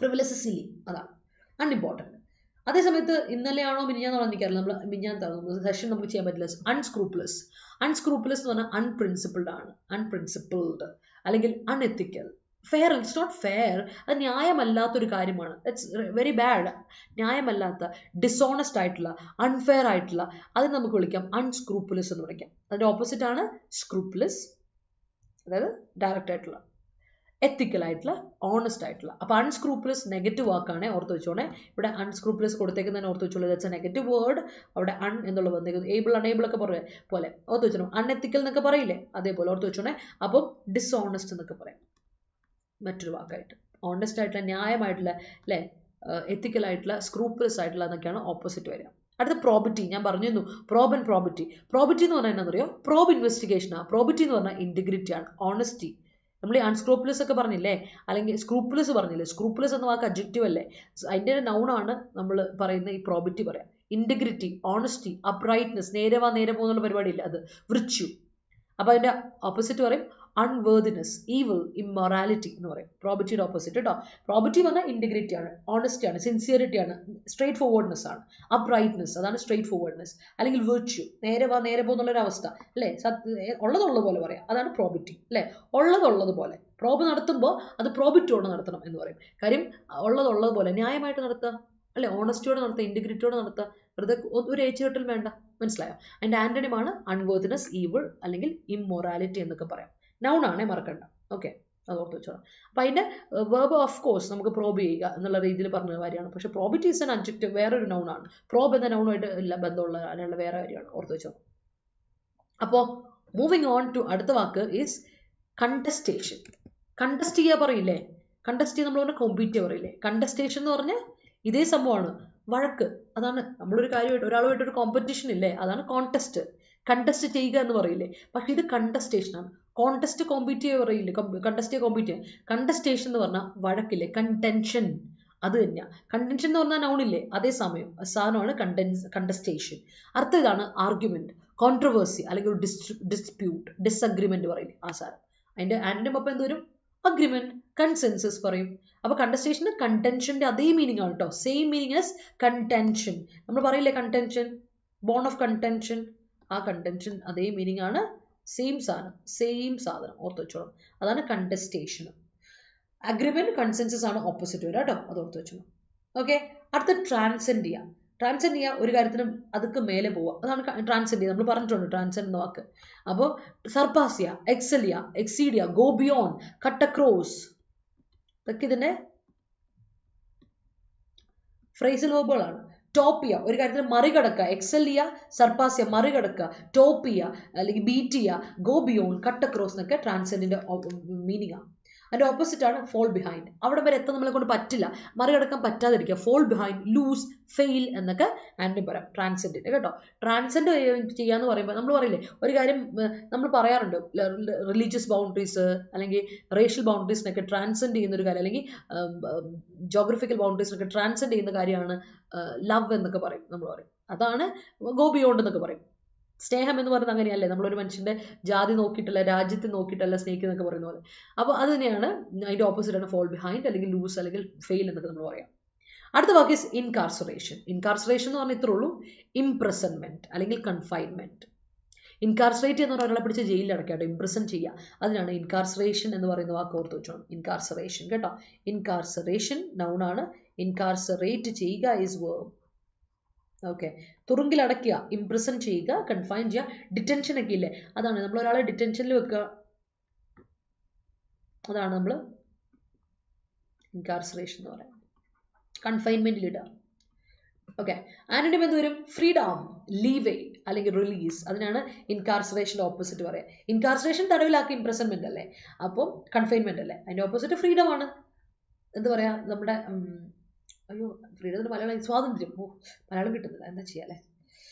ഫ്രിവലസ് സില്ലി, അതാണ് അൺഇമ്പോർട്ടൻ്റ്. അതേസമയത്ത് ഇന്നലെയാണോ മിനിഞ്ഞാന്നാണോ എനിക്കറിയില്ല, നമ്മൾ മിനിഞ്ഞാന്ന് സെഷൻ നമുക്ക് ചെയ്യാൻ പറ്റില്ല. അൺസ്ക്രൂപ്പുലസ് എന്ന് പറഞ്ഞാൽ അൺപ്രിൻസിപ്പിൾഡ് ആണ്, അൺപ്രിൻസിപ്പിൾഡ് അല്ലെങ്കിൽ unethical. Fair, it's not fair, അത് ന്യായമല്ലാത്തൊരു കാര്യമാണ്. ഇറ്റ്സ് വെരി ബാഡ്, ന്യായമല്ലാത്ത, ഡിസോണസ്റ്റ് ആയിട്ടുള്ള, അൺഫെയർ ആയിട്ടുള്ള, അത് നമുക്ക് വിളിക്കാം അൺസ്ക്രൂപ്പുലസ് എന്ന് വിളിക്കാം. അതിൻ്റെ ഓപ്പോസിറ്റ് ആണ് സ്ക്രൂപ്പുലസ്, അതായത് ഡയറക്റ്റ് ആയിട്ടുള്ള, എത്തിക്കൽ ആയിട്ടുള്ള, ഓണസ്റ്റ് ആയിട്ടുള്ള. അപ്പോൾ അൺസ്ക്രൂപ്പുലസ് നെഗറ്റീവ് വാക്കാണ്, ഓർത്ത് വെച്ചോണേ. ഇവിടെ അൺസ്ക്രൂപ്പുലസ് കൊടുത്തേക്കുന്നതിന് ഓർത്ത് വെച്ചോളൂ, ദാറ്റ്സ് എ നെഗറ്റീവ് വേർഡ്. അവിടെ അൺ എന്നുള്ള വന്നേക്കുന്നത് ഏബിൾ അണേബിൾ ഒക്കെ പോലെ ഓർത്ത് വെച്ചോ. അൺഎത്തിക്കൽ എന്നൊക്കെ പറയില്ലേ, അതേപോലെ ഓർത്ത് വെച്ചോണേ. അപ്പം ഡിസോണസ്റ്റ് എന്നൊക്കെ പറയാം മറ്റൊരു വാക്കായിട്ട്. ഓണസ്റ്റ് ആയിട്ടുള്ള, ന്യായമായിട്ടുള്ള, അല്ലേ, എത്തിക്കൽ ആയിട്ടുള്ള, സ്ക്രൂപ്പുലസ് ആയിട്ടുള്ള എന്നൊക്കെയാണ് ഓപ്പോസിറ്റ് വരിക. അടുത്ത പ്രോബിറ്റി. ഞാൻ പറഞ്ഞിരുന്നു പ്രോബ് ആൻഡ് പ്രോബിറ്റി. പ്രോബിറ്റി എന്ന് പറഞ്ഞാൽ എന്താണെന്നറിയോ? പ്രോബ് ഇൻവെസ്റ്റിഗേഷനാണ്. പ്രോബിറ്റി എന്ന് പറഞ്ഞാൽ ഇന്റഗ്രിറ്റി ആണ്, ഓണസ്റ്റി. നമ്മൾ ഈ അൺസ്ക്രൂപ്പുലസ് ഒക്കെ പറഞ്ഞില്ലേ, അല്ലെങ്കിൽ സ്ക്രൂപ്പുലസ് പറഞ്ഞില്ലേ, സ്ക്രൂപ്പുലസ് എന്ന വാക്ക് അഡ്ജക്റ്റീവ് അല്ലേ, അതിൻ്റെ നൗണാണ് നമ്മൾ പറയുന്ന ഈ പ്രോബിറ്റി പറയാം. ഇന്റഗ്രിറ്റി, ഓണസ്റ്റി, അപ്രൈറ്റ്നെസ്, നേരെ പോകുന്നുള്ള പരിപാടിയില്ല, അത് വിർച്യു. അപ്പോൾ അതിൻ്റെ ഓപ്പോസിറ്റ് പറയും അൺവേർദിനെസ്, ഈവിൾ, ഇമ്മൊറാലിറ്റി എന്ന് പറയും. പ്രോബിറ്റിയുടെ ഓപ്പോസിറ്റ് കേട്ടോ. പ്രോബിറ്റി എന്ന് പറഞ്ഞാൽ ഇന്റഗ്രിറ്റി ആണ്, ഓണസ്റ്റി ആണ്, സിൻസിയറിറ്റി ആണ്, സ്ട്രേറ്റ് ഫോർവേഡ്നെസ് ആണ്. അപ്രൈറ്റ്നെസ്, അതാണ് സ്ട്രേറ്റ് ഫോർവേഡ്നെസ്. അല്ലെങ്കിൽ വിർച്യു, നേരെ പോകുന്നുള്ളൊരവസ്ഥ അല്ലേ, ഉള്ളതുള്ളത് പോലെ പറയാം, അതാണ് പ്രോബിറ്റി അല്ലേ. ഉള്ളതുള്ളത് പോലെ പ്രോബ് നടത്തുമ്പോൾ അത് പ്രോബിറ്റിയോടെ നടത്തണം എന്ന് പറയും. കാര്യം ഉള്ളതുള്ളത് പോലെ ന്യായമായിട്ട് നടത്തുക അല്ലെ, ഓണസ്റ്റിയോടെ നടത്തുക, ഇന്റഗ്രിറ്റിയോടെ നടത്തുക, വെറുതെ ഒരു ഏച്ചുകെട്ടൽ വേണ്ട. മനസ്സിലായോ? അതിൻ്റെ ആന്റണിമാണ് അൺവേർദിനെസ്, ഈവിൾ അല്ലെങ്കിൽ ഇമ്മൊറാലിറ്റി എന്നൊക്കെ പറയാം. നൗണാണേ, മറക്കണ്ട. ഓക്കെ, അത് ഓർത്ത് വെച്ചോളാം. അപ്പം അതിൻ്റെ വേർബ് ഓഫ് കോഴ്സ് നമുക്ക് പ്രോബ് ചെയ്യുക എന്നുള്ള രീതിയിൽ പറഞ്ഞ കാര്യമാണ്. പക്ഷേ പ്രോബിറ്റി ഈസ് ആൻ അഡ്ജക്റ്റീവ്, വേറൊരു നൗണാണ്. പ്രോബ് എന്ന നൗണുമായിട്ട് ഇല്ല ബന്ധമുള്ള അതിനുള്ള വേറെ കാര്യമാണ്, ഓർത്ത് വെച്ചോളാം. അപ്പോൾ മൂവിങ് ഓൺ ടു അടുത്ത വാക്ക് ഈസ് കണ്ടസ്റ്റേഷൻ. കണ്ടസ്റ്റ് ചെയ്യുക പറയില്ലേ, കണ്ടസ്റ്റ് ചെയ്യുക നമ്മൾ പറഞ്ഞാൽ കോമ്പീറ്റ് ചെയ്യുക പറയില്ലേ. കണ്ടസ്റ്റേഷൻ എന്ന് പറഞ്ഞാൽ ഇതേ സംഭവമാണ്, വഴക്ക്. അതാണ് നമ്മളൊരു കാര്യമായിട്ട് ഒരാളുമായിട്ട് ഒരു കോമ്പറ്റീഷൻ ഇല്ലേ, അതാണ് കോൺടെസ്റ്റ്. കണ്ടസ്റ്റ് ചെയ്യുക എന്ന് പറയില്ലേ, പക്ഷെ ഇത് കണ്ടസ്റ്റേഷനാണ്. കോൺടെസ്റ്റ് കോമ്പീറ്റ് ചെയ്യുക പറയില്ലേ, കണ്ടസ്റ്റ് കോമ്പീറ്റ് ചെയ്യുക. കണ്ടസ്റ്റേഷൻ എന്ന് പറഞ്ഞാൽ വഴക്കില്ലേ, കണ്ടൻഷൻ, അത് തന്നെയാണ്. കണ്ടൻഷൻ എന്ന് പറഞ്ഞാൽ നൗണില്ലേ, അതേ സാധനമാണ് കണ്ടസ്റ്റേഷൻ. അർത്ഥം ഇതാണ് ആർഗ്യുമെന്റ്, കോൺട്രവേഴ്സി അല്ലെങ്കിൽ ഒരു ഡിസ്പ്യൂട്ട്, ഡിസഗ്രിമെന്റ് പറയില്ലേ, ആ സാധനം. അതിൻ്റെ ആൻറ്റണിം അപ്പം എന്തോരും? അഗ്രിമെന്റ്, കൺസെൻസസ് പറയും. അപ്പോൾ കണ്ടസ്റ്റേഷന് കണ്ടൻഷൻ്റെ അതേ മീനിങ് ആണ് കേട്ടോ, സെയിം മീനിങ് ആസ് കണ്ടൻഷൻ. നമ്മൾ പറയില്ലേ കണ്ടൻഷൻ, ബോൺ ഓഫ് കണ്ടൻഷൻ, ആ കണ്ടൻഷൻ അതേ മീനിങ് ആണ്, സെയിം സാധനം ഓർത്ത് വെച്ചോളാം. അതാണ് കണ്ടസ്റ്റേഷൻ. അഗ്രിമെന്റ്, കൺസെൻസസ് ആണ് ഓപ്പോസിറ്റ് വരിക കേട്ടോ, അത് ഓർത്ത് വെച്ചോളാം. ഓക്കെ, അടുത്ത ട്രാൻസെൻഡ് ചെയ്യുക. ട്രാൻസെൻഡ് ചെയ്യുക, ഒരു കാര്യത്തിനും അതൊക്കെ മേലെ പോവുക, അതാണ് ട്രാൻസെൻഡ് ചെയ്യുക. നമ്മൾ പറഞ്ഞിട്ടുണ്ട് ട്രാൻസെൻഡ് എന്ന വാക്ക്. അപ്പോൾ സർപ്പാസ് ചെയ്യുക, എക്സൽ ചെയ്യുക, എക്സീഡ് ചെയ്യുക, ഗോ ബിയോണ്ട്, കട്ട് അക്രോസ്, ഇതൊക്കെ ഇതിൻ്റെ ഫ്രേസൽ വേർബുകളാണ്. ടോപ്പ് ചെയ്യുക, ഒരു കാര്യത്തിൽ മറികടക്കുക, എക്സൽ ചെയ്യുക, സർപ്പാസ് ചെയ്യുക, മറികടക്കുക, ടോപ്പ് ചെയ്യുക അല്ലെങ്കിൽ ബീറ്റ് ചെയ്യുക, ഗോ ബിയോണ്ട്, കട്ട് അക്രോസ് എന്നൊക്കെ ട്രാൻസെൻഡിൻ്റെ മീനിങ് ആണ്. അതിൻ്റെ ഓപ്പോസിറ്റ് ആണ് ഫോൾ ബിഹൈൻഡ്. അവിടെ വരെ എത്താൻ നമ്മളെ കൊണ്ട് പറ്റില്ല, മറികടക്കാൻ പറ്റാതിരിക്കുക, ഫോൾ ബിഹൈൻഡ്, ലൂസ്, ഫെയിൽ എന്നൊക്കെ ആൻറ്റി പറയാം ട്രാൻസെൻഡിൻ്റെ കേട്ടോ. ട്രാൻസെൻഡ് ചെയ്യാന്ന് പറയുമ്പോൾ നമ്മൾ പറയില്ലേ, ഒരു കാര്യം നമ്മൾ പറയാറുണ്ട്, റിലീജിയസ് ബൗണ്ടറീസ് അല്ലെങ്കിൽ റേഷ്യൽ ബൗണ്ടറീസിനൊക്കെ ട്രാൻസെൻഡ് ചെയ്യുന്ന ഒരു കാര്യം, അല്ലെങ്കിൽ ജോഗ്രഫിക്കൽ ബൗണ്ടറീസിനൊക്കെ ട്രാൻസെൻഡ് ചെയ്യുന്ന കാര്യമാണ് ലവ് എന്നൊക്കെ പറയും, നമ്മൾ പറയും. അതാണ് ഗോ ബിയോണ്ട് എന്നൊക്കെ പറയും. സ്നേഹം എന്ന് പറയുന്നത് അങ്ങനെയല്ലേ, നമ്മളൊരു മനുഷ്യന്റെ ജാതി നോക്കിയിട്ടല്ല, രാജ്യത്തെ നോക്കിയിട്ടല്ല സ്നേഹിക്കുന്നൊക്കെ പറയുന്ന പോലെ. അപ്പോൾ അത് തന്നെയാണ് അതിന്റെ ഓപ്പോസിറ്റ് ആണ് ഫോൾ ബിഹൈൻഡ്, അല്ലെങ്കിൽ ലൂസ്, അല്ലെങ്കിൽ ഫെയിൽ എന്നൊക്കെ നമ്മൾ പറയാം. അടുത്ത വാക്ക് ഈസ് ഇൻകാർസറേഷൻ. ഇൻകാർസറേഷൻ എന്ന് പറഞ്ഞാൽ ഇത്രേ ഉള്ളൂ, ഇംപ്രസൺമെന്റ് അല്ലെങ്കിൽ കൺഫൈൻമെന്റ്. ഇൻകാർസറേറ്റ് എന്ന് പറഞ്ഞാൽ ഒരാളെ പിടിച്ച് ജയിലിൽ അടയ്ക്കാട്ടോ, ഇംപ്രസൺ ചെയ്യുക, അതിനാണ് ഇൻകാർസറേഷൻ എന്ന് പറയുന്ന വാക്ക് ഓർത്ത് വെച്ചോണം. ഇൻകാർസറേഷൻ കേട്ടോ. ഇൻകാർസറേഷൻ നൗൺ ആണ്, ഇൻകാർസറേറ്റ് ചെയ്യുക ഈസ് വേർബ്. ഓക്കെ, തുറുങ്കിൽ അടയ്ക്കുക, ഇംപ്രസൺ ചെയ്യുക, കൺഫൈൻ ചെയ്യുക, ഡിറ്റൻഷൻ ഒക്കെ ഇല്ലേ, അതാണ് നമ്മൾ ഒരാളെ ഡിറ്റൻഷനിൽ വെക്കുക, അതാണ് നമ്മൾ ഇൻകാർസറേഷൻ എന്ന് പറയുന്നത്. കൺഫൈൻമെന്റിൽ ഇടുക. ഓക്കെ, ആന്റണിയം എന്ത് വരും? ഫ്രീഡം, ലീവേ അല്ലെങ്കിൽ റിലീസ്, അതിനാണ് ഇൻകാർസറേഷൻ്റെ ഓപ്പോസിറ്റ് പറയാം. ഇൻകാർസറേഷൻ തടവിലാക്കി ഇംപ്രസൺമെന്റ് അല്ലേ, അപ്പം കൺഫൈൻമെന്റ് അല്ലേ, അതിന്റെ ഓപ്പോസിറ്റ് ഫ്രീഡം ആണ്. എന്ത് പറയാ, നമ്മുടെ അയ്യോ ഫ്രീഡത്തിന് മലയാളം സ്വാതന്ത്ര്യം, മലയാളം കിട്ടുന്നില്ല, എന്താ ചെയ്യാല്ലേ.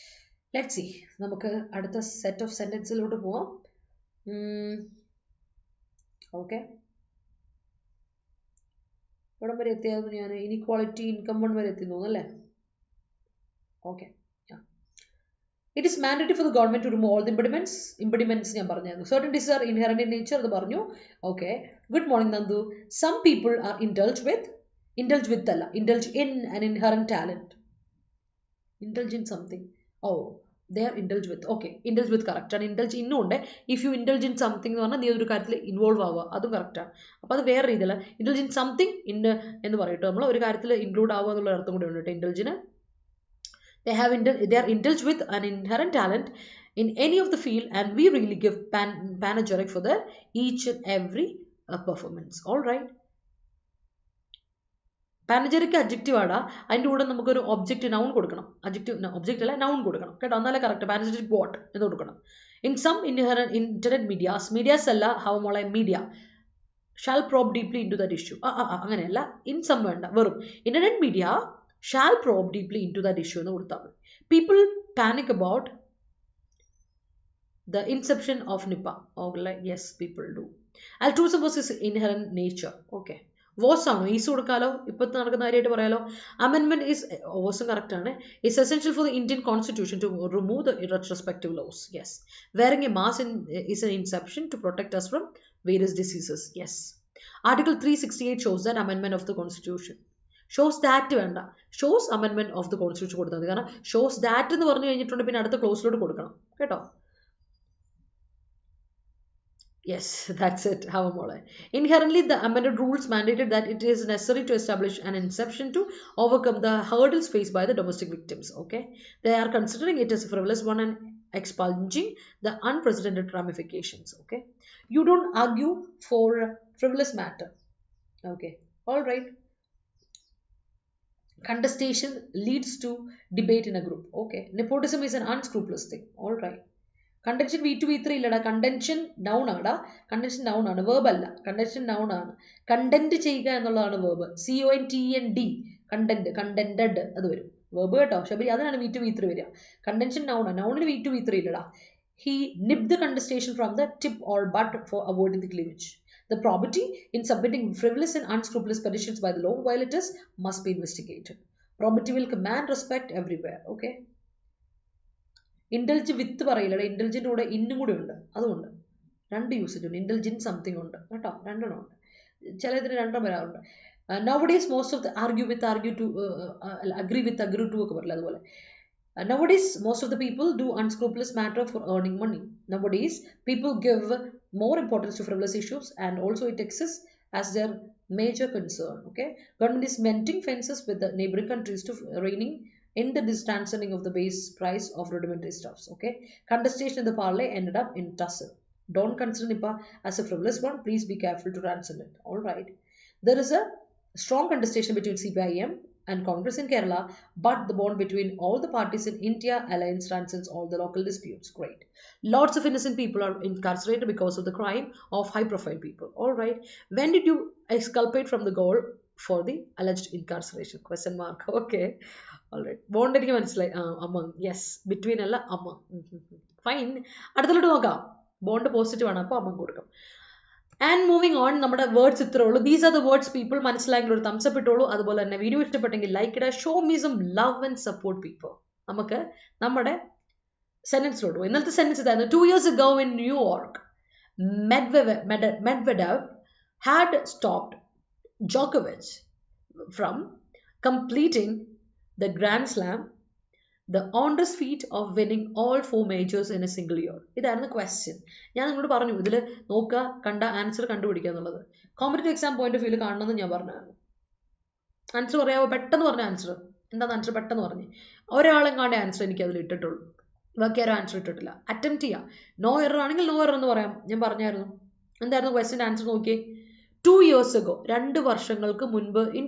ലെറ്റ് സി, നമുക്ക് അടുത്ത സെറ്റ് ഓഫ് സെന്റൻസിലോട്ട് പോവാം. ഓക്കെ, ഇവിടം വരെ എത്തിയായിരുന്നു ഞാൻ. ഇനിക്വാളിറ്റി ഇൻകം വൺ വരെ എത്തി തോന്നുന്നു അല്ലേ. Okay, it is mandatory for the government to remove all the impediments ഞാൻ പറഞ്ഞായിരുന്നു. Certainties are inherent in nature, അത് പറഞ്ഞു. Okay, good morning Nandu. Some people are indulge with അല്ല, indulge in an inherent talent. Indulge in something, oh they are indulge with. Okay, indulge with correct ആണ്. ഇൻഡൾജ് ഇന്നും ഉണ്ട്. If you indulge in something എന്ന് പറഞ്ഞാൽ നീ ഒരു കാര്യത്തിൽ ഇൻവോൾവ് ആവുക, അതും കറക്റ്റാണ്. അപ്പോൾ അത് വേറെ രീതിയിൽ ഇൻഡൾജ് ഇൻ സംതിങ് എന്ന് പറയട്ടോ, നമ്മൾ ഒരു കാര്യത്തിൽ ഇൻക്ലൂഡ് ആവുക എന്നുള്ള അർത്ഥം കൂടി ഉണ്ട് കേട്ടോ ഇൻഡൾജിന്. they are indulged with an inherent talent in any of the field, and we really give panegyric for their each and every performance. All right, panegyric adjective ആടാ, അതിൻ്റെ കൂടെ നമുക്കൊരു ഒബ്ജക്റ്റ് നൗൺ കൊടുക്കണം. ഒബ്ജക്റ്റ് അല്ല, നൗൺ കൊടുക്കണം കേട്ടോ, എന്നാലേ കറക്റ്റ്. പാനജറിക് ബോട്ട് എന്ന് കൊടുക്കണം. ഇൻ സം ഇന്റർനെറ്റ് മീഡിയാസ് അല്ല, ഹൗ മോളെ media shall probe deeply in to that issue, അങ്ങനെയല്ല, ഇൻ സം വേണ്ട, വെറും internet media shall probe deeply in to that issue എന്ന് കൊടുത്താൽ മതി. People panic about the inception of Nipah. Like, yes, people do. Altruism was his inherent nature. Okay, was ആണോ, ഈസ് കൊടുക്കാലോ, ഇപ്പോഴത്തെ നടക്കുന്ന കാര്യമായിട്ട് പറയാലോ. അമെൻമെന്റ് ഈസ്, വോസും കറക്റ്റ് ആണ്. Is essential for the Indian constitution to remove the retrospective laws. Yes. Wearing a mask is an inception to protect us from various diseases. Yes. Article 368 shows that amendment of the constitution. Shows that വേണ്ട, ഷോസ് അമെൻമെന്റ് ഓഫ് ദ കോൺസ്റ്റിറ്റ്യൂഷൻ കൊടുത്താൽ മതി. കാരണം ഷോസ് ദാറ്റ് എന്ന് പറഞ്ഞു കഴിഞ്ഞിട്ടുണ്ടെങ്കിൽ പിന്നെ അടുത്ത ക്ലോസിലോട്ട് കൊടുക്കണം കേട്ടോ. Yes, that's it. How mole. Inherently, the amended rules mandated that it is necessary to establish an inception to overcome the hurdles faced by the domestic victims. Okay, they are considering it as a frivolous one and expunging the unprecedented ramifications. Okay, you don't argue for frivolous matter. Okay, all right. Contestation leads to debate in a group. Okay, nepotism is an unscrupulous thing. All right. Contention V2 V3 ഇല്ലടാ, കണ്ടൻഷൻ നൗൺ ആടാ, കണ്ടൻഷൻ നൗൺ ആണ്, വേർബ് അല്ല. കണ്ടൻഷൻ നൗൺ ആണ്, കണ്ടന്റ് ചെയ്യുക എന്നുള്ളതാണ് വേർബ്. CONTEND, കണ്ടന്റ്, കണ്ടന്റഡ് അത് വരും വേർബ് കേട്ടോ. ശബരി, അതിനാണ് V2 V3 വരിക. കണ്ടൻഷൻ നൗൺ ആണ്, നൗണിന് V2 V3 ഇല്ലടാ. He nipped the contestation from the tip or butt for avoiding the cleavage. The probity in submitting frivolous and unscrupulous petitions by the law violators must be investigated. Probity will command respect everywhere. Okay. Indulge with പറയില്ല, ഇൻഡൽജിൻ്റെ കൂടെ ഇന്നും കൂടെ ഉണ്ട്, അതുകൊണ്ട് രണ്ട് യൂസേജ് ഉണ്ട്. ഇൻഡൽജിൻ സംതിങ് ഉണ്ട് കേട്ടോ, രണ്ടെണ്ണം ഉണ്ട്, ചിലതിന് രണ്ടെണ്ണം വരാറുണ്ട്. Nowadays most of the agree with agree to ഒക്കെ പറയില്ല, അതുപോലെ nowadays most of the people do unscrupulous matter for earning money. Nowadays people give more importance to frivolous issues and also it exists as their major concern. Okay, government is mending fences with the neighboring countries to reining in the transcending of the base price of rudimentary stuffs. Okay, contestation in the parley ended up in tussle. Don't consider Nipah as a frivolous one. Please be careful to transcend it. All right, there is a strong contestation between CPIM and Congress in Kerala, but the bond between all the parties in India alliance transcends all the local disputes. Great. Lots of innocent people are incarcerated because of the crime of high profile people. All right, when did you exculpate from the goal for the alleged incarceration? Question mark. Okay, all right. Bond എനിക്ക് മനസ്സിലായി, among. Yes, between അല്ല, among. Fine. അടുത്തോട്ട് നോക്കാം. ബോണ്ട് പോസിറ്റീവ് ആണ്, അപ്പോൾ among കൊടുക്കാം. ആൻഡ് മൂവിങ് ഓൺ, നമ്മുടെ വേർഡ്സ് ഇത്രേ ഉള്ളൂ. These are the words people. മനസ്സിലായെങ്കിൽ ഒരു തംസ് അപ്പ് ഇട്ടോളൂ. അതുപോലെ തന്നെ വീഡിയോ ഇഷ്ടപ്പെട്ടെങ്കിൽ ലൈക്ക് ഇടുക. Show me some love and support people. നമുക്ക് നമ്മുടെ സെന്റൻസിലോട്ട് പോയി. ഇന്നത്തെ സെന്റൻസ് ഇതായിരുന്നു. 2 years ago in New York, Medvedev had stopped Djokovic from completing the Grand Slam, the honors feat of winning all 4 majors in a single year. ഇതായിരുന്നു ക്വസ്റ്റ്യൻ. ഞാൻ നിങ്ങളോട് പറഞ്ഞു ഇതിൽ നോക്കുക, കണ്ട ആൻസർ കണ്ടുപിടിക്കുക എന്നുള്ളത്. കോമ്പറ്റേറ്റീവ് എക്സാം പോയിന്റ് ഓഫ് വ്യൂവിൽ കാണണമെന്ന് ഞാൻ പറഞ്ഞായിരുന്നു. ആൻസർ പറയാമോ? പെട്ടെന്ന് പറഞ്ഞ ആൻസർ എന്താണ്? ആൻസർ പെട്ടെന്ന് പറഞ്ഞു. ഒരാളെങ്ങാണ്ട് ആൻസർ എനിക്ക് അതിൽ ഇട്ടിട്ടുള്ളൂ, ബാക്കി ആരും ആൻസർ ഇട്ടിട്ടില്ല. അറ്റംപ്റ്റ് ചെയ്യാം. നോ എറർ ആണെങ്കിൽ നോ എറർ എന്ന് പറയാം. ഞാൻ പറഞ്ഞായിരുന്നു. എന്തായിരുന്നു ക്വസ്റ്റ്യൻ്റെ ആൻസർ നോക്കിയേ. 2 years ago, 2 വർഷങ്ങൾക്ക് മുൻപ് ഇൻ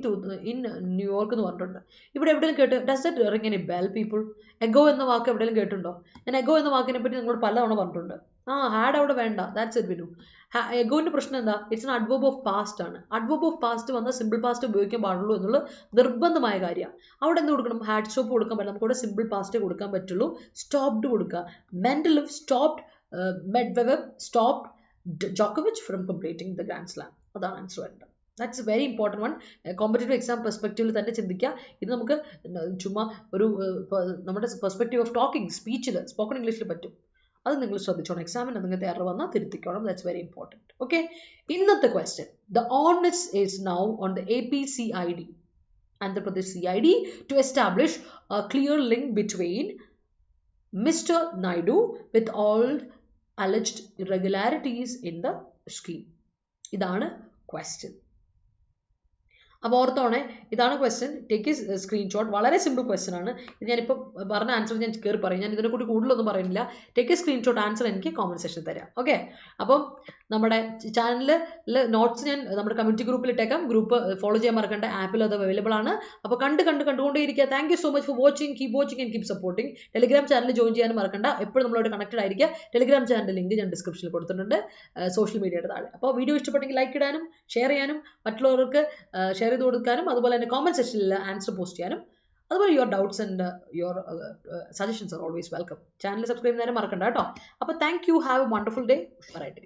ന്യൂയോർക്ക് എന്ന് പറഞ്ഞിട്ടുണ്ട്. ഇവിടെ എവിടെയെങ്കിലും കേട്ട് does that ring any bell people? Ago എന്ന വാക്ക് എവിടെയെങ്കിലും കേട്ടുണ്ടോ? ഞാൻ എഗോ എന്ന വാക്കിനെ പറ്റി നിങ്ങൾ പലതവണ പറഞ്ഞിട്ടുണ്ട്. ഹാഡ് അവിടെ വേണ്ട, ദാറ്റ്സ് ഇറ്റ് വിനു. എഗോന്റെ പ്രശ്നം എന്താ? It's an adverb of past ആണ്. അഡ്വർബ് ഓഫ് പാസ്റ്റ് വന്നാൽ സിമ്പിൾ പാസ്റ്റ് ഉപയോഗിക്കാൻ പാടുള്ളൂ എന്നുള്ള നിർബന്ധമായ കാര്യമാണ്. അവിടെ എന്ത് കൊടുക്കണം? ഹാഡ് സ്റ്റോപ്പ് കൊടുക്കാൻ പറ്റില്ല. നമുക്ക് ഇവിടെ സിമ്പിൾ പാസ്റ്റേ കൊടുക്കാൻ പറ്റുള്ളൂ. സ്റ്റോപ്ഡ് കൊടുക്കുക. Medvedev stopped Djokovic from completing the Grand Slam. അതാണ് ആൻസർ വേണ്ടത്. That's very important one. Competitive exam പെർസ്പെക്റ്റീവിൽ തന്നെ ചിന്തിക്കുക. ഇത് നമുക്ക് ചുമ്മാ ഒരു നമ്മുടെ പെർസ്പെക്റ്റീവ് ഓഫ് ടോക്കിംഗ്, സ്പീച്ചിൽ, സ്പോക്കൺ ഇംഗ്ലീഷിൽ പറ്റും. അത് നിങ്ങൾ ശ്രദ്ധിച്ചോണം. എക്സാമിന് നിങ്ങൾക്ക് എറർ വന്നാൽ തിരുത്തിക്കോണം. That's very important. ഓക്കെ, ഇന്നത്തെ question. The onus is now on the APCID, Andhra Pradesh CID, to establish a clear link between Mr. Naidu with all alleged irregularities in the scheme. ഇതാണ് ക്വസ്റ്റ്യൻ. അപ്പോൾ ഓർത്തോണേ, ഇതാണ് ക്വസ്റ്റ്യൻ. Take A screenshot. വളരെ സിമ്പിൾ ക്വസ്റ്റ്യൻ ആണ്. ഇത് ഞാനിപ്പോൾ പറഞ്ഞ ആൻസർ ഞാൻ കയറി പറയും. ഞാൻ ഇതിനെ കൂടി കൂടുതലൊന്നും പറയുന്നില്ല. ടേക്ക് എ സ്ക്രീൻഷോട്ട്, ആൻസർ എനിക്ക് കോമന്റ് സെക്ഷനിൽ തരാം. ഓക്കെ, അപ്പം നമ്മുടെ ചാനലിൽ നോട്ട്സ് ഞാൻ നമ്മുടെ കമ്മ്യൂണിറ്റി ഗ്രൂപ്പിൽ ഇട്ടേക്കാം. ഗ്രൂപ്പ് ഫോളോ ചെയ്യാൻ മറക്കണ്ട. ആപ്പിൽ അത് അവൈലബിൾ ആണ്. അപ്പോൾ കണ്ടുകൊണ്ടേയിരിക്കുക. Thank you so much for watching. Keep watching and keep supporting. Telegram channel join ചെയ്യാനും മറക്കണ്ട. എപ്പോഴും നമ്മളോട് കണക്റ്റഡ് ആയിരിക്കുക. ടെലിഗ്രാം ചാനൽ ലിങ്ക് ഞാൻ ഡിസ്ക്രിപ്ഷനിൽ കൊടുത്തിട്ടുണ്ട്, സോഷ്യൽ മീഡിയയുടെ താഴെ. അപ്പോൾ വീഡിയോ ഇഷ്ടപ്പെട്ടെങ്കിൽ ലൈക്ക് ഇടാനും ഷെയർ ചെയ്യാനും മറ്റുള്ളവർക്ക് ഷെയർ ചെയ്ത് കൊടുക്കാനും അതുപോലെ തന്നെ കോമന്റ് സെക്ഷനിൽ ആൻസർ പോസ്റ്റ് ചെയ്യാനും അതുപോലെ your doubts and your suggestions are always welcome. Channel subscribe ചെയ്യാനും മറക്കണ്ട കേട്ടോ. അപ്പോൾ thank you. Have A wonderful day.